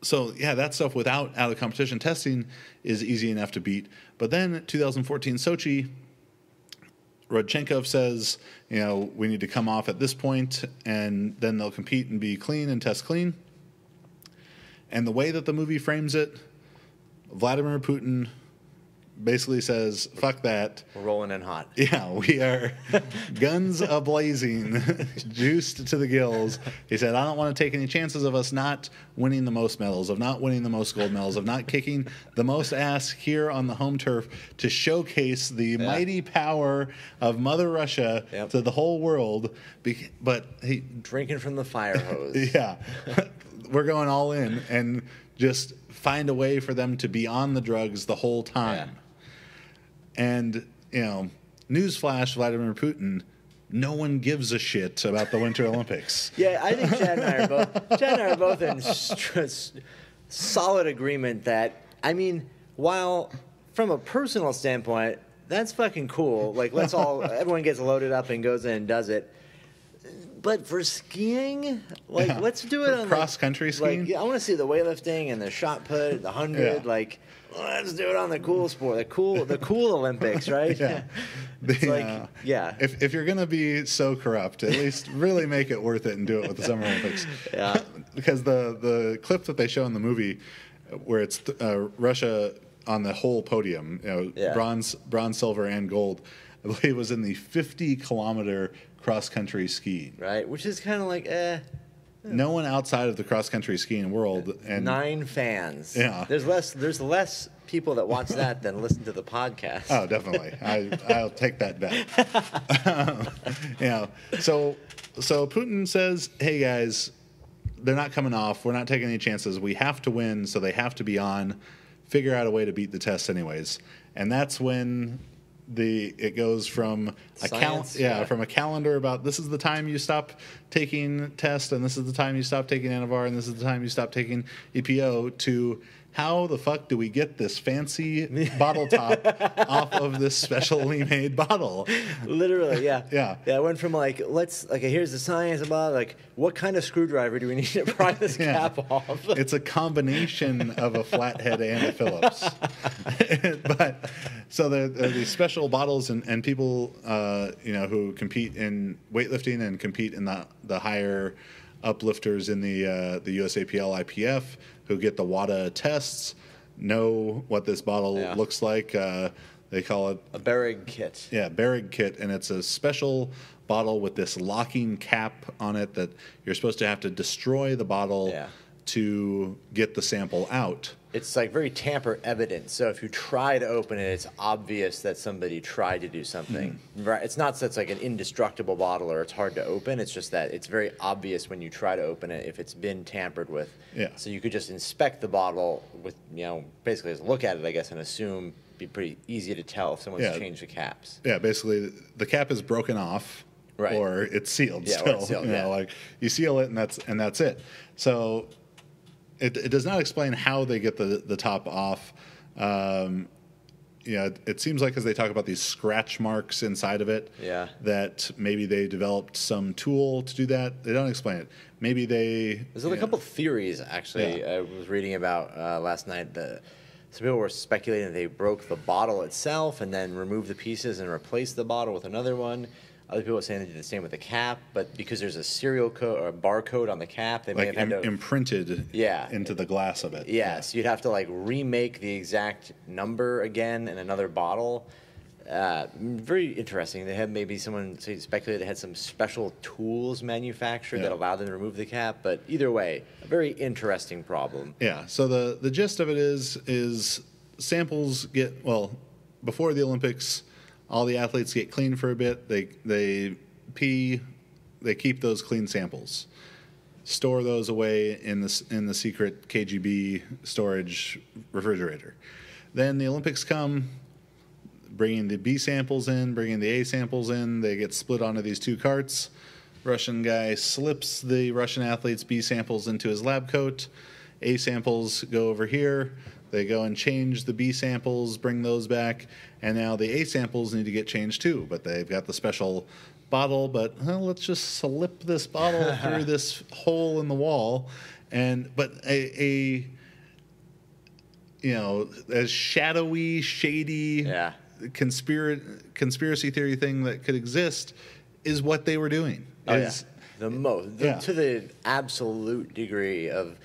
so, that stuff without out-of-competition testing is easy enough to beat. But then 2014 Sochi, Rodchenkov says, we need to come off at this point, and then they'll compete and be clean and test clean. And the way that the movie frames it, Vladimir Putin basically says, fuck that. We're rolling in hot. Yeah, we are guns a-blazing, juiced to the gills. He said, I don't want to take any chances of us not winning the most medals, of not winning the most gold medals, of not kicking the most ass here on the home turf to showcase the mighty power of Mother Russia to the whole world. But he drinking from the fire hose. Yeah. We're going all in and just find a way for them to be on the drugs the whole time. Yeah. And, newsflash, Vladimir Putin, no one gives a shit about the Winter Olympics. Yeah, I think Chad and I are both in solid agreement that, while from a personal standpoint, that's fucking cool. Like, everyone gets loaded up and goes in and does it. But for skiing, let's do it on cross-country skiing. I want to see the weightlifting and the shot put, the 100. Let's do it on the cool sport, the cool Olympics, right? Yeah. If you're gonna be so corrupt, at least really make it worth it and do it with the Summer Olympics. Yeah. Because the clip that they show in the movie, where it's Russia on the whole podium, bronze, silver, and gold, I believe was in the 50-kilometer cross-country ski. Right, which is kind of like, No one outside of the cross-country skiing world. And 9 fans. Yeah. There's less people that watch that than listen to the podcast. Oh, definitely. I'll take that bet. So Putin says, hey, guys, they're not coming off. We're not taking any chances. We have to win, so they have to be on. Figure out a way to beat the test anyways. And that's when it goes from from a calendar about this is the time you stop taking tests and this is the time you stop taking Anavar and this is the time you stop taking EPO to how the fuck do we get this fancy bottle top off of this specially made bottle? Literally, yeah. Yeah. Yeah, I went from here's the science about what kind of screwdriver do we need to pry this cap off? It's a combination of a flathead and a Phillips. But so there are these special bottles and people who compete in weightlifting and compete in the higher uplifters in the USAPL IPF who get the WADA tests know what this bottle looks like. They call it a Berrig kit. Yeah, Berrig kit, and it's a special bottle with this locking cap on it that you're supposed to have to destroy the bottle to get the sample out. It's very tamper evident. So if you try to open it, it's obvious that somebody tried to do something. Mm-hmm. Right? It's not that it's like an indestructible bottle or it's hard to open. It's just that it's very obvious when you try to open it if it's been tampered with. Yeah. So you could just inspect the bottle with, basically just look at it, I guess, and assume it'd be pretty easy to tell if someone's changed the caps. Yeah, basically the cap is broken off. Right. Or it's sealed still. Or it's sealed, you seal it and that's it. So it does not explain how they get the top off. it seems like as they talk about these scratch marks inside of it, that maybe they developed some tool to do that. They don't explain it. Maybe there's a couple of theories actually. I was reading about last night. Some people were speculating that they broke the bottle itself and then removed the pieces and replaced the bottle with another one. Other people are saying they did the same with the cap, but because there's a serial code or a barcode on the cap, they may have had to imprinted into the glass of it. So you'd have to like remake the exact number again in another bottle. Very interesting. They had maybe someone speculated they had some special tools manufactured that allowed them to remove the cap. But either way, a very interesting problem. Yeah. So the gist of it is samples before the Olympics, all the athletes get clean for a bit. They pee. They keep those clean samples, store those away in the secret KGB storage refrigerator. Then the Olympics come. Bringing the B samples in, bringing the A samples in. They get split onto these two carts. Russian guy slips the Russian athlete's B samples into his lab coat. A samples go over here. They go and change the B samples, bring those back. And now the A samples need to get changed too. But they've got the special bottle. But let's just slip this bottle through this hole in the wall. But a as shadowy, shady... conspiracy theory thing that could exist is what they were doing. To the absolute degree of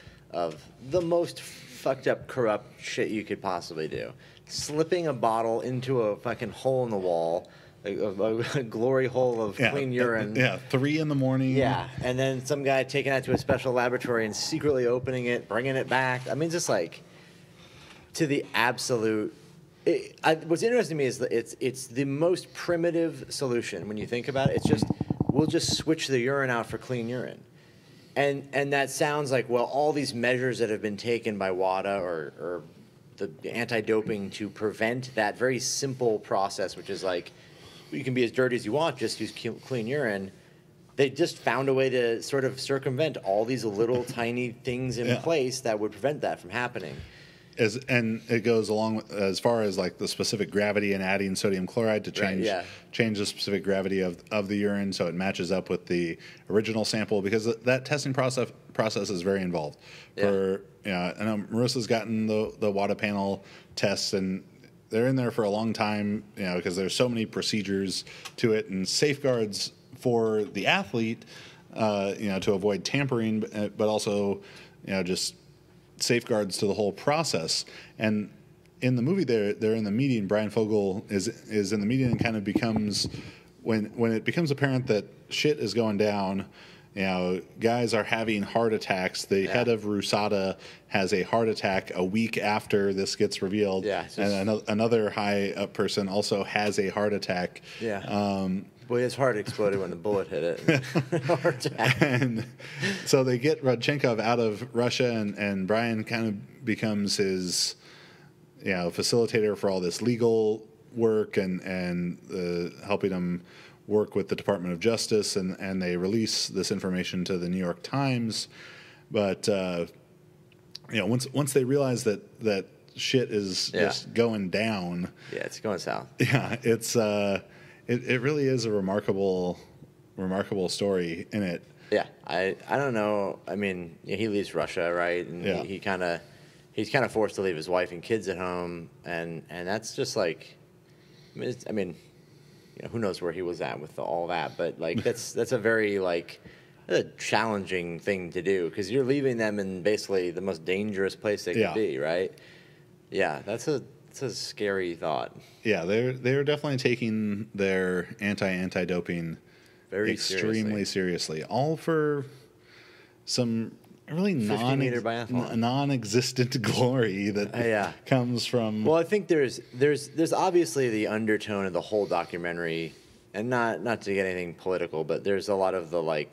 the most fucked up, corrupt shit you could possibly do. Slipping a bottle into a fucking hole in the wall, a glory hole of clean urine. 3 a.m. Yeah, and then some guy taking that to a special laboratory and secretly opening it, bringing it back. I mean, just like to the absolute. What's interesting to me is that it's the most primitive solution when you think about it. It's just we'll just switch the urine out for clean urine, and that sounds like all these measures that have been taken by WADA or the anti-doping to prevent that very simple process, which is like you can be as dirty as you want, just use clean urine. They just found a way to sort of circumvent all these little tiny things in place that would prevent that from happening. And it goes along as far as like the specific gravity and adding sodium chloride to change the specific gravity of the urine so it matches up with the original sample, because that testing process is very involved. I know Marissa's gotten the WADA panel tests, and they're in there for a long time, because there's so many procedures to it and safeguards for the athlete, to avoid tampering, but also, just safeguards to the whole process. And in the movie, they're in the meeting. Brian Fogel is in the meeting and kind of becomes when it becomes apparent that shit is going down. Guys are having heart attacks. The head of RUSADA has a heart attack a week after this gets revealed. And another high up person also has a heart attack. Boy, his heart exploded when the bullet hit it. Heart attack. And so they get Rodchenkov out of Russia, and Brian kind of becomes his facilitator for all this legal work and helping him work with the Department of Justice, and they release this information to the New York Times. But once they realize that shit is just going down, it's going south. It's it really is a remarkable story in it. I don't know. I mean, he leaves Russia, right? And he's kind of forced to leave his wife and kids at home, and that's just like, I mean, who knows where he was at with all that, but like that's a very a challenging thing to do, because you're leaving them in basically the most dangerous place they could be, right? That's a scary thought. They're definitely taking their anti-doping very extremely seriously. All for some really non-existent glory that comes from. Well, I think there's obviously the undertone of the whole documentary, and not to get anything political, but there's a lot of the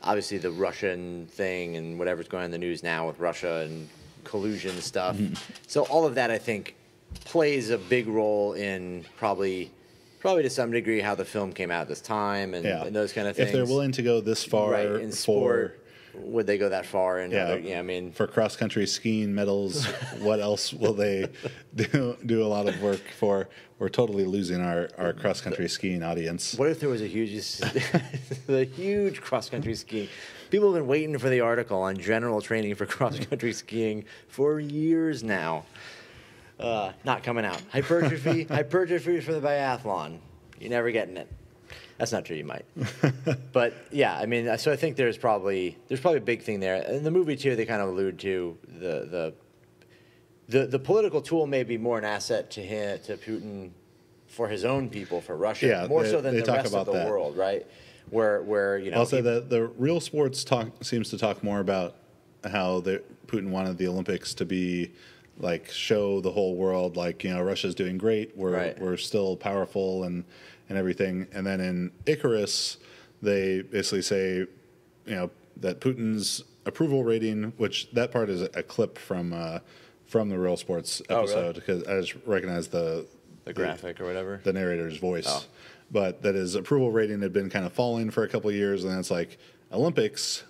obviously the Russian thing and whatever's going on in the news now with Russia and collusion stuff. So all of that, I think, plays a big role in probably to some degree how the film came out at this time and those kind of things. If they're willing to go this far in sport, would they go that far? And I mean, for cross country skiing medals, what else will they do a lot of work for? We're totally losing our cross country skiing audience. What if there was a huge cross country skiing? People have been waiting for the article on general training for cross country skiing for years now. Not coming out. Hypertrophy for the biathlon. You're never getting it. That's not true. You might, but yeah, I mean, so I think there's probably a big thing there. In the movie too, they kind of allude to the political tool may be more an asset to Putin for his own people, for Russia, more so than the rest of the world, right? Where Also, the Real Sports seems to talk more about how Putin wanted the Olympics to be like show the whole world like Russia's doing great, we're still powerful and everything. And then in Icarus, they basically say, that Putin's approval rating, which that part is a clip from the Real Sports episode, because I just recognize the graphic or whatever, the narrator's voice, but that his approval rating had been kind of falling for a couple of years, and then it's like Olympics,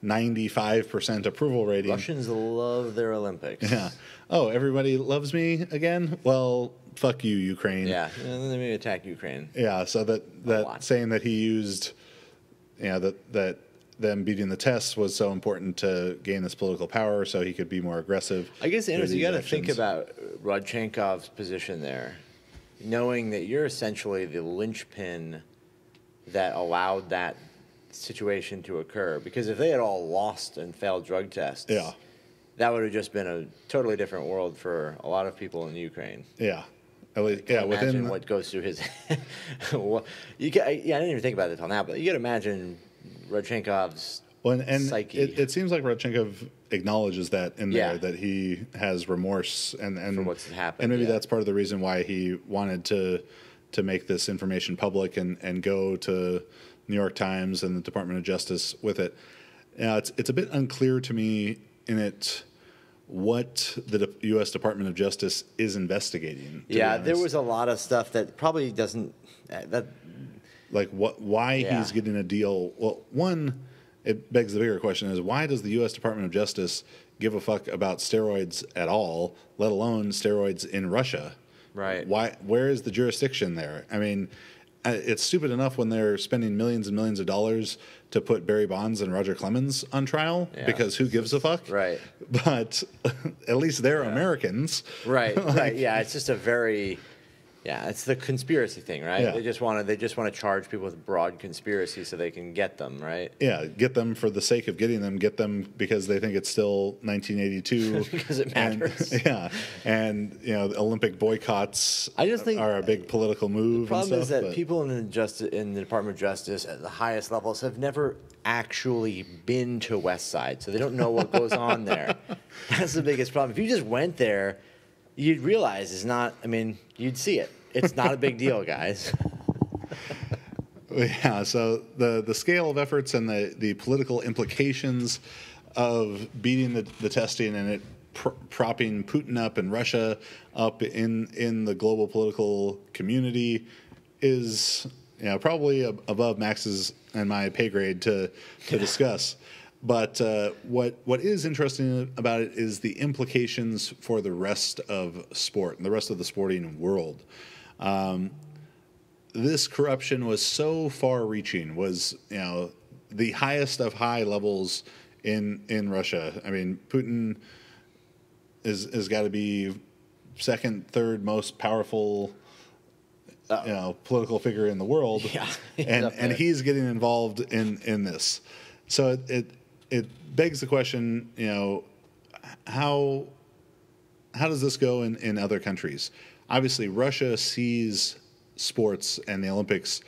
95% approval rating. Russians love their Olympics. Yeah. Oh, everybody loves me again? Well, fuck you, Ukraine. Yeah, and then they may attack Ukraine. Yeah, so that saying that he used, that them beating the tests was so important to gain this political power so he could be more aggressive. I guess, Anders, you got to think about Rodchenkov's position there, knowing that you're essentially the linchpin that allowed that situation to occur. Because if they had all lost and failed drug tests, that would have just been a totally different world for a lot of people in Ukraine. Yeah. At least, imagine what goes through his head. I didn't even think about it until now, but you got to imagine Rodchenkov's psyche. It seems like Rodchenkov acknowledges that in there, that he has remorse and for what's happened. And maybe that's part of the reason why he wanted to make this information public and go to New York Times and the Department of Justice with it. It's a bit unclear to me in it what the U.S. Department of Justice is investigating. Yeah, there was a lot of stuff that probably doesn't. Why he's getting a deal? Well, one, it begs the bigger question: is why does the U.S. Department of Justice give a fuck about steroids at all, let alone steroids in Russia? Right. Why? Where is the jurisdiction there? I mean, it's stupid enough when they're spending millions and millions of dollars to put Barry Bonds and Roger Clemens on trial, because who gives a fuck? Right. But at least they're Americans. Right. Right. Yeah. It's just a very, it's the conspiracy thing, right? Yeah. They just want to charge people with broad conspiracy so they can get them, right? Yeah. Get them for the sake of getting them. Get them because they think it's still 1982. Because it matters. And Olympic boycotts are a big political move. The problem is that people in the Department of Justice at the highest levels have never actually been to West Side, so they don't know what goes on there. That's the biggest problem. If you just went there, you'd realize you'd see it. It's not a big deal, guys. Yeah, so the scale of efforts and the political implications of beating the testing and it propping Putin up and Russia up in the global political community is probably above Max's and my pay grade to discuss. But what is interesting about it is the implications for the rest of sport and the rest of the sporting world. This corruption was so far-reaching, was the highest of high levels in Russia. I mean, Putin is got to be second, third most powerful political figure in the world. Yeah, and he's getting involved in this. So it begs the question, how does this go in other countries? Obviously, Russia sees sports and the Olympics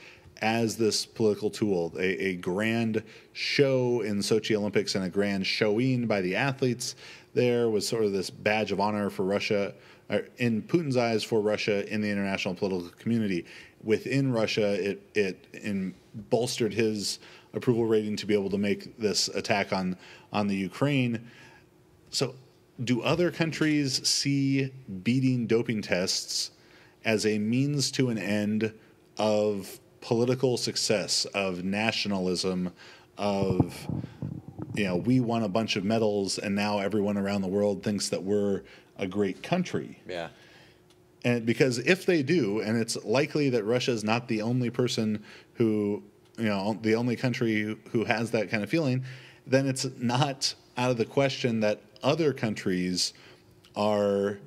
as this political tool, a grand show in Sochi Olympics and a grand showing by the athletes there was sort of this badge of honor for Russia, in Putin's eyes, for Russia in the international political community. Within Russia, it bolstered his approval rating to be able to make this attack on the Ukraine. So do other countries see beating doping tests as a means to an end of political success, of nationalism, of, we won a bunch of medals and now everyone around the world thinks that we're a great country. Yeah. And because if they do, and it's likely that Russia is not the only person who, the only country who has that kind of feeling, then it's not out of the question that other countries are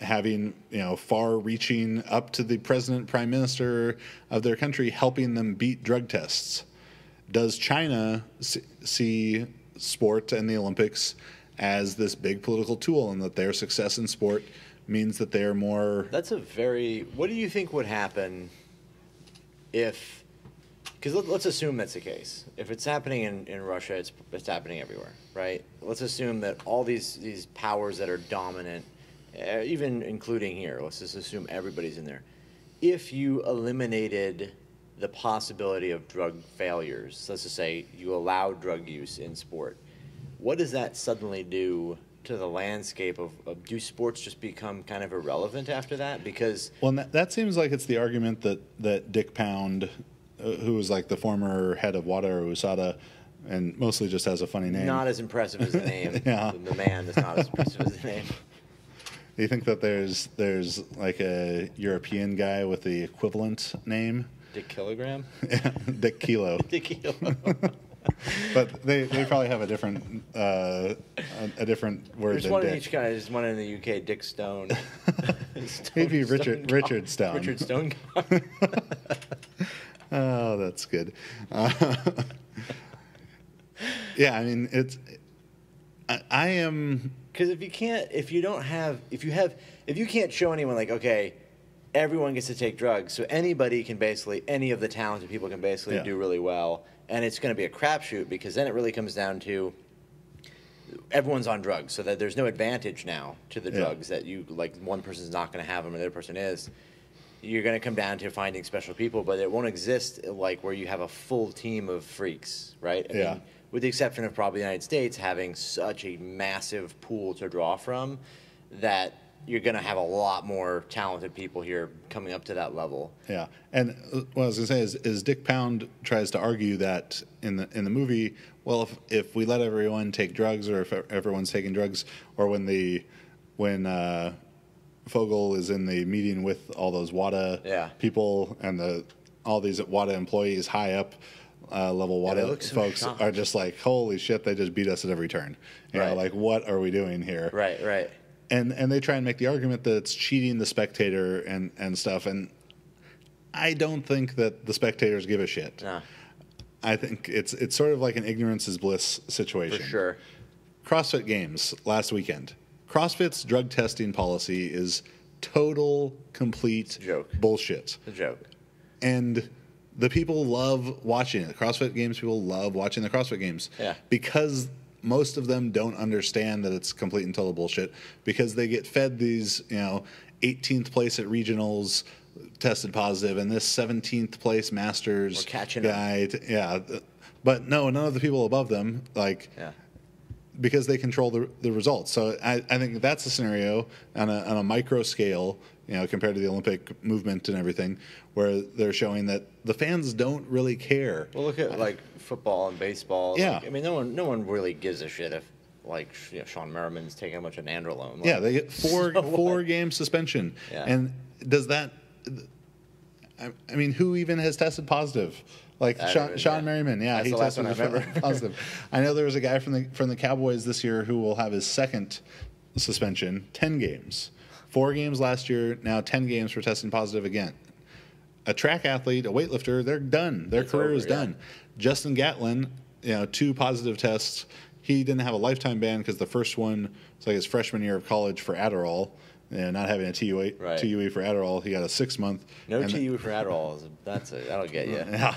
having, far-reaching, up to the president, prime minister of their country, helping them beat drug tests. Does China see sport and the Olympics as this big political tool, and that their success in sport means that they're more... What do you think would happen if... Because let's assume that's the case. If it's happening in Russia, it's happening everywhere, right? Let's assume that all these powers that are dominant, even including here, let's just assume everybody's in there. If you eliminated the possibility of drug failures, let's just say you allow drug use in sport, what does that suddenly do to the landscape of do sports just become kind of irrelevant after that? Because that seems like it's the argument that Dick Pound, who was like the former head of WADA or USADA, and mostly just has a funny name. Not as impressive as the name. Yeah. The man is not as impressive as the name. Do you think that there's like a European guy with the equivalent name? Dick Kilogram? Yeah, Dick Kilo. Dick Kilo. But they probably have a different word. There's one in each guy. There's one in the UK, Dick Stone. Maybe Richard Stone. Richard Stone. Oh, that's good. Yeah, I mean I am, because if you can't show anyone like, okay, everyone gets to take drugs, so any of the talented people can basically do really well, and it's going to be a crapshoot, because then it really comes down to everyone's on drugs, so that there's no advantage now to the drugs, that you, like, one person's not going to have them and the other person is. You're going to come down to finding special people, but it won't exist like where you have a full team of freaks, right? I mean, with the exception of probably the United States having such a massive pool to draw from, that you're going to have a lot more talented people here coming up to that level. Yeah, and what I was going to say is Dick Pound tries to argue that in the movie, well, if we let everyone take drugs, or if everyone's taking drugs, or when Fogel is in the meeting with all those WADA people and all these WADA employees, high up level WADA folks are just like, holy shit, they just beat us at every turn. You know, like, what are we doing here? Right. And they try and make the argument that it's cheating the spectator and stuff. And I don't think that the spectators give a shit. No. I think it's sort of like an ignorance is bliss situation. For sure. CrossFit Games last weekend. CrossFit's drug testing policy is total, complete bullshit. It's a joke. And the people love watching it. CrossFit Games people love watching the CrossFit Games. Yeah. Because most of them don't understand that it's complete and total bullshit, because they get fed these, 18th place at regionals tested positive, and this 17th place Masters guy. But no, none of the people above them, because they control the results. So I think that's a scenario on a micro scale, compared to the Olympic movement and everything, where they're showing that the fans don't really care. Well, look at like football and baseball. Yeah. Like, I mean, no one really gives a shit if Sean Merriman's taking a bunch of nandrolone. Yeah, they get four game suspension. Yeah. And does that? I mean, who even has tested positive? Like Sean Merriman, That's he the last tested one I remember. positive. I know there was a guy from the Cowboys this year who will have his second suspension, 10 games. 4 games last year, now 10 games for testing positive again. A track athlete, a weightlifter, they're done. Their career is done. Justin Gatlin, 2 positive tests. He didn't have a lifetime ban because the first one was like his freshman year of college for Adderall. Not having a TUE for Adderall, he got a 6-month. No TUE for Adderall, that'll get you. Yeah,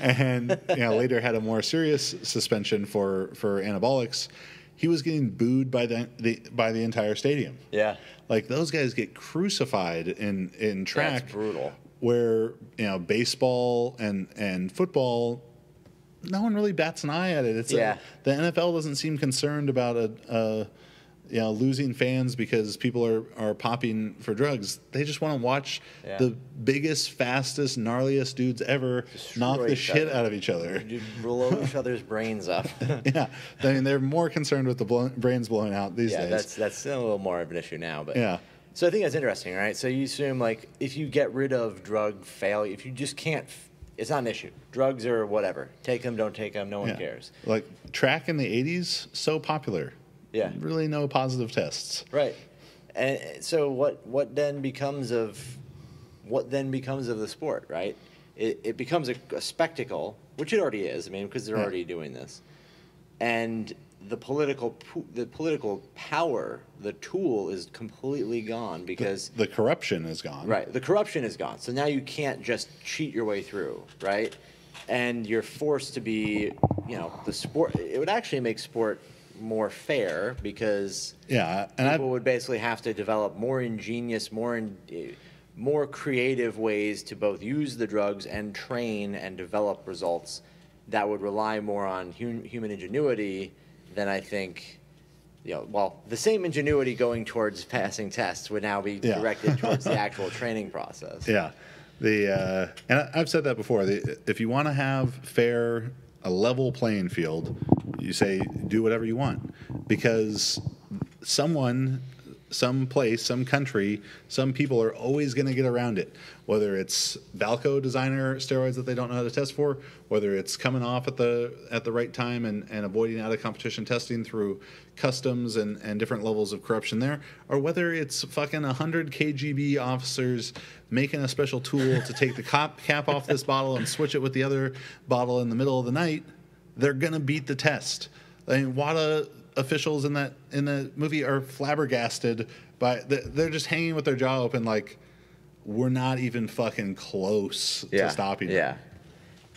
and later had a more serious suspension for anabolics. He was getting booed by the entire stadium. Yeah, like those guys get crucified in track. That's brutal. Where baseball and football, no one really bats an eye at it. The NFL doesn't seem concerned about losing fans because people are popping for drugs. They just want to watch the biggest, fastest, gnarliest dudes ever knock the shit out of each other. Blow each other's brains up. Yeah. I mean, they're more concerned with the brains blowing out these days. Yeah, that's a little more of an issue now. But yeah. So I think that's interesting, right? So you assume, like, if you get rid of drug failure, if you just can't, it's not an issue. Drugs are whatever. Take them, don't take them, no one cares. Like, track in the 80s, so popular. Yeah. Really no positive tests. Right. And so what then becomes of the sport, right? It becomes a spectacle, which it already is, I mean, because they're already doing this. And the political power, the tool is completely gone because the corruption is gone. Right, the corruption is gone. So now you can't just cheat your way through, right? And you're forced to be, the sport. It would actually make sport more fair because people would basically have to develop more ingenious, more creative ways to both use the drugs and train and develop results that would rely more on human ingenuity than I think, the same ingenuity going towards passing tests would now be directed towards the actual training process. Yeah. And I've said that before. If you want to have a level playing field, you say do whatever you want, because someone, some place, some country, some people are always going to get around it. Whether it's Valco designer steroids that they don't know how to test for, whether it's coming off at the right time and avoiding out of competition testing through customs and different levels of corruption there, or whether it's fucking 100 KGB officers making a special tool to take the cap off this bottle and switch it with the other bottle in the middle of the night, they're gonna beat the test. I mean, WADA officials in the movie are flabbergasted they're just hanging with their jaw open like, we're not even fucking close to stopping it. Yeah.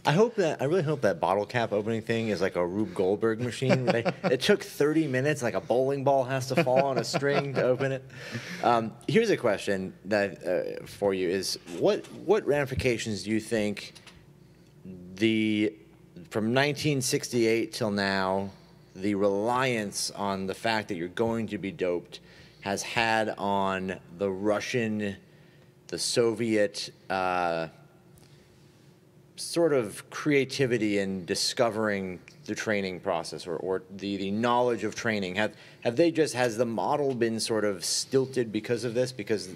I really hope that bottle cap opening thing is like a Rube Goldberg machine. It took 30 minutes, like a bowling ball has to fall on a string to open it. Here's a question that for you is what ramifications do you think from 1968 till now, the reliance on the fact that you're going to be doped has had on the Russian, the Soviet sort of creativity in discovering the training process or the knowledge of training? Has the model been sort of stilted because of this? Because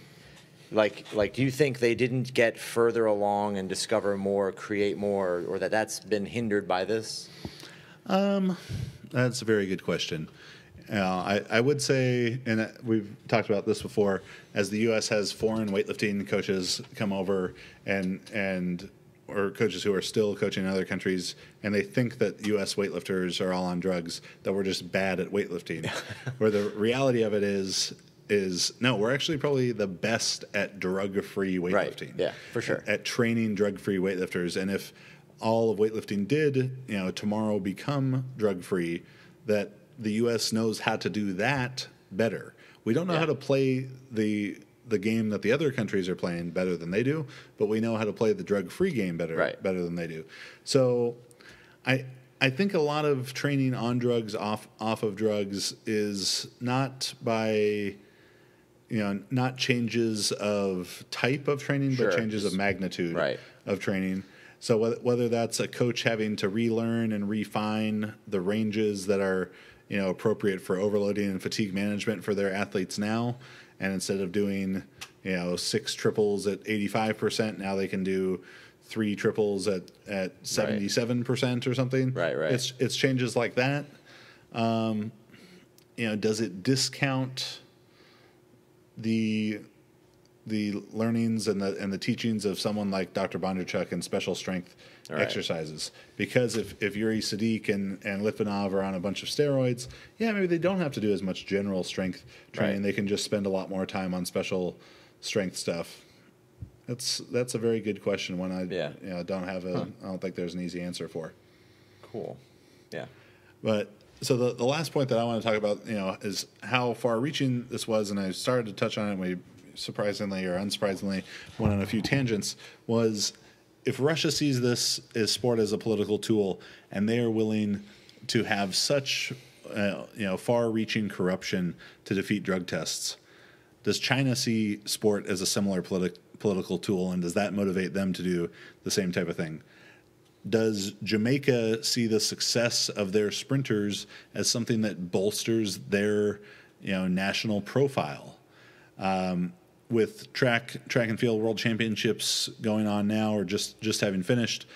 do you think they didn't get further along and discover more, create more, or that's been hindered by this? That's a very good question. I would say, and we've talked about this before, as the U.S. has foreign weightlifting coaches come over or coaches who are still coaching in other countries, and they think that U.S. weightlifters are all on drugs, that we're just bad at weightlifting. Where the reality of it is no, we're actually probably the best at drug-free weightlifting. Right. Yeah, for sure. At training drug-free weightlifters. And if all of weightlifting did, tomorrow become drug-free, that the U.S. knows how to do that better. We don't know how to play the game that the other countries are playing better than they do, but we know how to play the drug-free game better than they do. So I think a lot of training on drugs, off of drugs, is not by not changes of type of training, but changes of magnitude of training. So whether that's a coach having to relearn and refine the ranges that are appropriate for overloading and fatigue management for their athletes now, and instead of doing 6 triples at 85%, now they can do 3 triples at 77% or something. Right. It's changes like that. Does it discount the learnings and the teachings of someone like Dr. Bondarchuk and special strength exercises? Because if Yuri Sadiq and Litvinov are on a bunch of steroids, maybe they don't have to do as much general strength training. They can just spend a lot more time on special strength stuff. That's a very good question. One I don't think there's an easy answer for. Cool. Yeah. But so the last point that I want to talk about, is how far-reaching this was, and I started to touch on it. We surprisingly or unsurprisingly went on a few tangents. Was if Russia sees this sport as a political tool, and they are willing to have such far-reaching corruption to defeat drug tests. Does China see sport as a similar political tool, and does that motivate them to do the same type of thing? Does Jamaica see the success of their sprinters as something that bolsters their national profile? With track and field world championships going on now, or just having finished,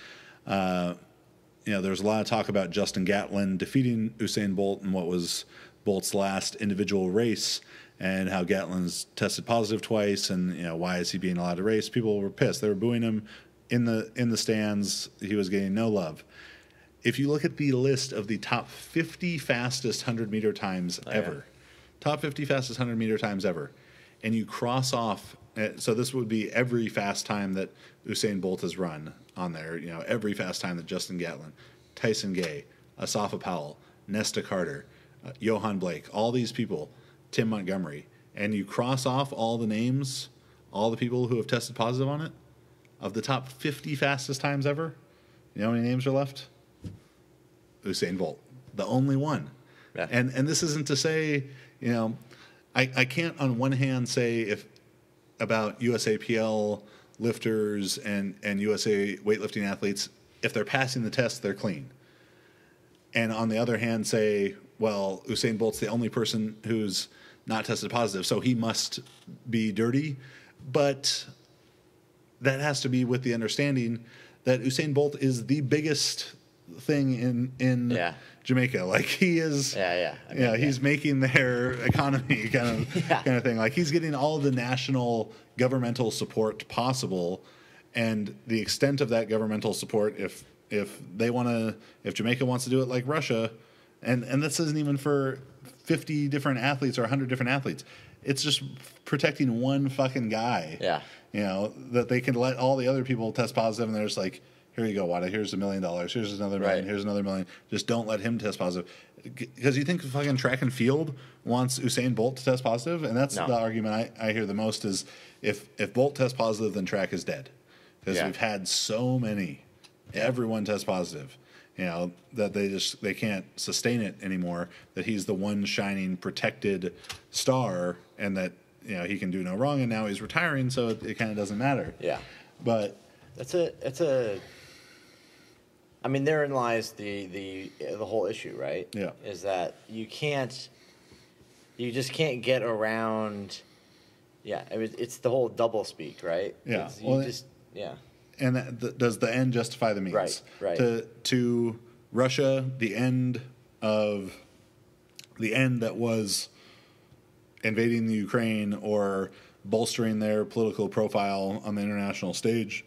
there's a lot of talk about Justin Gatlin defeating Usain Bolt in what was Bolt's last individual race, and how Gatlin's tested positive twice, and why is he being allowed to race? People were pissed. They were booing him in the stands. He was getting no love. If you look at the list of the top 50 fastest 100-meter times ever, top 50 fastest 100-meter times ever, and you cross off, so this would be every fast time that Usain Bolt has run on there, every fast time that Justin Gatlin, Tyson Gay, Asafa Powell, Nesta Carter, Johan Blake, all these people, Tim Montgomery, and you cross off all the names, all the people who have tested positive on it, of the top 50 fastest times ever, you know how many names are left? Usain Bolt, the only one. Yeah. And this isn't to say, I can't on one hand say about USAPL lifters and USA weightlifting athletes, if they're passing the test, they're clean. And on the other hand say, well, Usain Bolt's the only person who's not tested positive, so he must be dirty. But that has to be with the understanding that Usain Bolt is the biggest thing in Jamaica. Like, he is, he's making their economy kind of thing. Like, he's getting all the national governmental support possible, and the extent of that governmental support, if Jamaica wants to do it like Russia, and this isn't even for 50 different athletes or 100 different athletes. It's just protecting one fucking guy. Yeah. That they can let all the other people test positive, and they're just like, here you go, Wada, here's $1 million, here's another million, here's another million. Just don't let him test positive. Because you think fucking track and field wants Usain Bolt to test positive? And that's the argument I hear the most is if Bolt tests positive, then track is dead. Because we've had so many. Everyone tests positive. That they can't sustain it anymore, that he's the one shining protected star, and that he can do no wrong, and now he's retiring, so it kind of doesn't matter. Yeah. But I mean, therein lies the whole issue, right? Yeah. Is that you just can't get around. Yeah, I mean, it's the whole double speak, right? Yeah. And does the end justify the means? Right. To Russia, the end that was invading the Ukraine or bolstering their political profile on the international stage,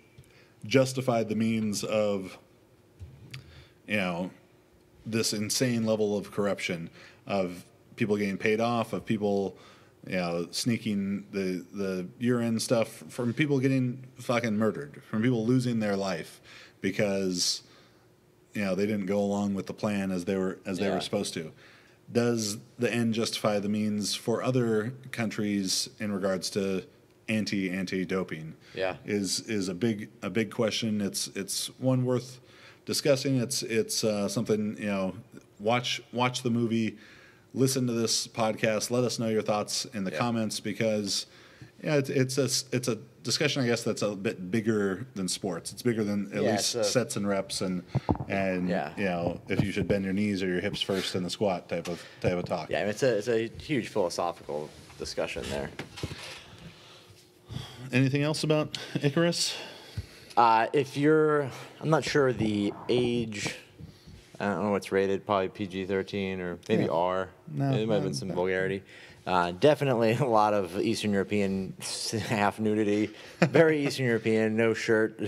justified the means of, this insane level of corruption, of people getting paid off, of people, sneaking the urine stuff, from people getting fucking murdered, from people losing their life because, they didn't go along with the plan as they were supposed to. Does the end justify the means for other countries in regards to anti-doping? Yeah, is a big question. It's one worth discussing. It's something, watch the movie, listen to this podcast, let us know your thoughts in the comments, because it's a discussion, I guess, that's a bit bigger than sports. It's bigger than at least sets and reps and if you should bend your knees or your hips first in the squat type of talk. Yeah, I mean, it's a huge philosophical discussion there. Anything else about Icarus? I'm not sure the age. I don't know what's rated. Probably PG-13 or maybe R. No, it might have been some vulgarity. Definitely a lot of Eastern European half nudity. Very Eastern European, no shirt.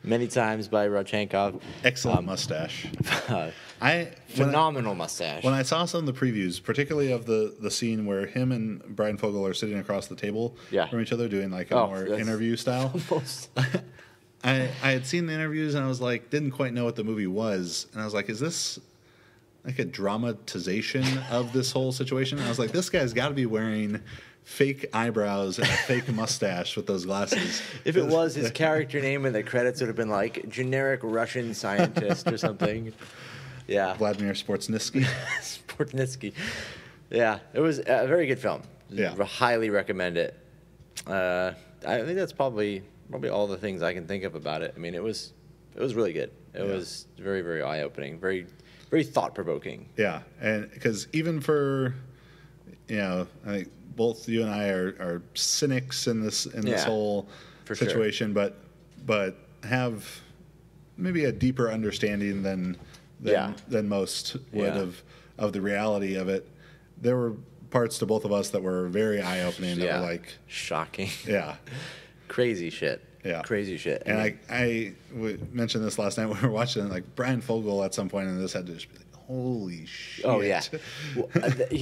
Many times by Rodchenkov. Excellent mustache. Phenomenal mustache. When I saw some of the previews, particularly of the scene where him and Brian Fogel are sitting across the table from each other doing like a more interview style. I had seen the interviews and I was like, didn't quite know what the movie was. And I was like, is this like a dramatization of this whole situation? And I was like, this guy's got to be wearing fake eyebrows and a fake mustache with those glasses. If it was, his character name in the credits would have been like generic Russian scientist or something. Yeah. Vladimir Sportsnitsky. Sportnitsky. Yeah, it was a very good film. Yeah. Highly recommend it. I think that's probably all the things I can think of about it. I mean, it was really good. It was very, very eye-opening, very, very thought-provoking. Yeah, and because even for, I think both you and I are cynics in this whole situation, sure. but have maybe a deeper understanding than most would of the reality of it. There were parts to both of us that were very eye-opening. That were like shocking. Yeah, crazy shit. Yeah, crazy shit. And I mentioned this last night when we were watching it. Like Brian Fogel at some point in this had to just be like, "Holy shit!" Oh yeah, well,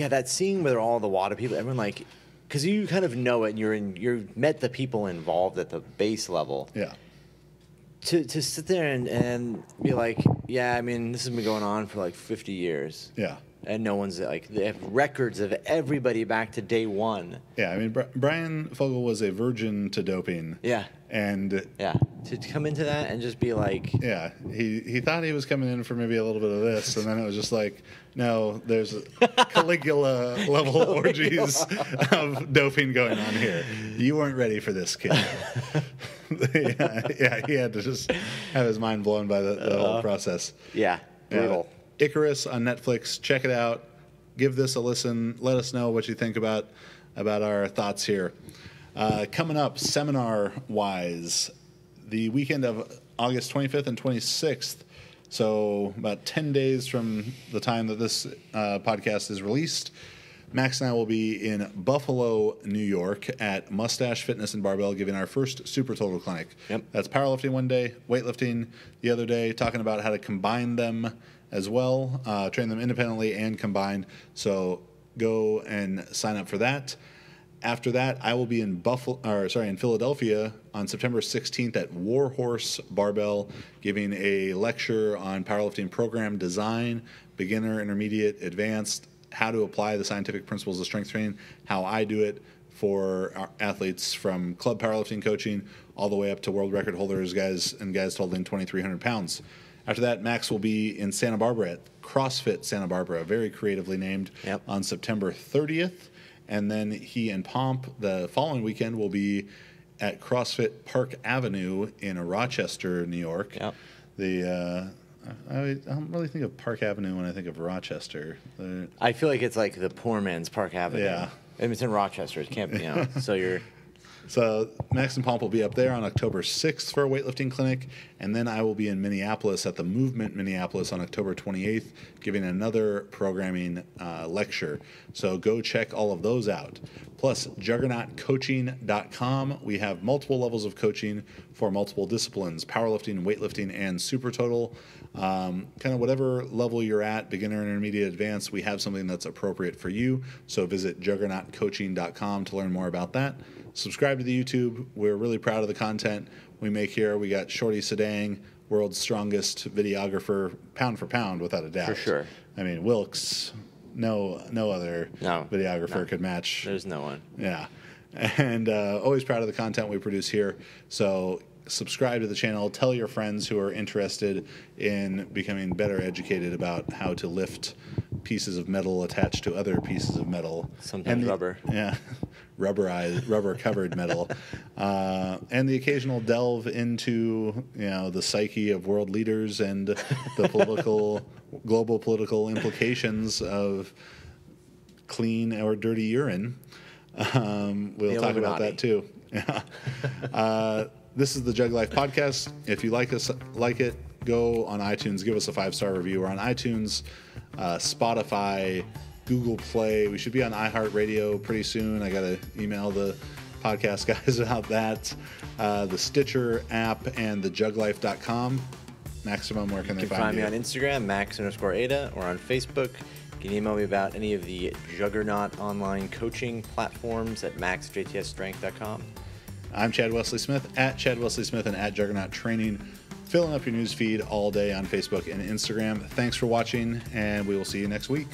that scene where all the water people, everyone like, because you kind of know it, and you're met the people involved at the base level. Yeah. To sit there and be like, yeah, I mean, this has been going on for like 50 years. Yeah. And no one's like, they have records of everybody back to day one. Yeah, I mean, Brian Fogel was a virgin to doping. Yeah. And to come into that and just be like, yeah, he thought he was coming in for maybe a little bit of this, and then it was just like, no, there's Caligula level orgies of doping going on here. You weren't ready for this, kid. yeah, he had to just have his mind blown by the whole process. Yeah, brutal. Icarus on Netflix. Check it out. Give this a listen. Let us know what you think about our thoughts here. Coming up, seminar-wise, the weekend of August 25th and 26th, so about 10 days from the time that this podcast is released, Max and I will be in Buffalo, New York at Mustache Fitness and Barbell giving our first Super Total Clinic. Yep. That's powerlifting one day, weightlifting the other day, talking about how to combine them as well, train them independently and combined. So go and sign up for that. After that, I will be in Philadelphia on September 16th at Warhorse Barbell, giving a lecture on powerlifting program design, beginner, intermediate, advanced, how to apply the scientific principles of strength training, how I do it for our athletes from club powerlifting coaching all the way up to world record holders, guys totaling 2,300 pounds. After that, Max will be in Santa Barbara at CrossFit Santa Barbara, very creatively named, on September 30th. And then he and Pomp, the following weekend, will be at CrossFit Park Avenue in Rochester, New York. Yep. I don't really think of Park Avenue when I think of Rochester. I feel like it's like the poor man's Park Avenue. Yeah. And it's in Rochester. It can't be, So Max and Pomp will be up there on October 6th for a weightlifting clinic, and then I will be in Minneapolis at the Movement Minneapolis on October 28th, giving another programming lecture. So go check all of those out. Plus, JuggernautCoaching.com. We have multiple levels of coaching for multiple disciplines, powerlifting, weightlifting, and super total. Kind of whatever level you're at, beginner, intermediate, advanced, we have something that's appropriate for you. So visit JuggernautCoaching.com to learn more about that. Subscribe to the YouTube. We're really proud of the content we make here. We got Shorty Sedang, world's strongest videographer, pound for pound, without a doubt. For sure. I mean, Wilkes, no other videographer could match. There's no one. Yeah. And always proud of the content we produce here. So subscribe to the channel. Tell your friends who are interested in becoming better educated about how to lift pieces of metal attached to other pieces of metal. Sometimes rubber. Yeah. Rubber-covered metal, and the occasional delve into the psyche of world leaders and the global political implications of clean or dirty urine. We'll talk about that too. Yeah. This is the JuggLife podcast. If you like it, go on iTunes, give us a 5-star review. We're on iTunes, Spotify, Google Play. We should be on iHeartRadio pretty soon. I got to email the podcast guys about that. The Stitcher app and the JuggLife.com. Maximum, where can they find you? You can find me on Instagram, Max_Ada, or on Facebook. You can email me about any of the Juggernaut online coaching platforms at maxjtsstrength.com. I'm Chad Wesley Smith, at Chad Wesley Smith and at Juggernaut Training, filling up your news feed all day on Facebook and Instagram. Thanks for watching, and we will see you next week.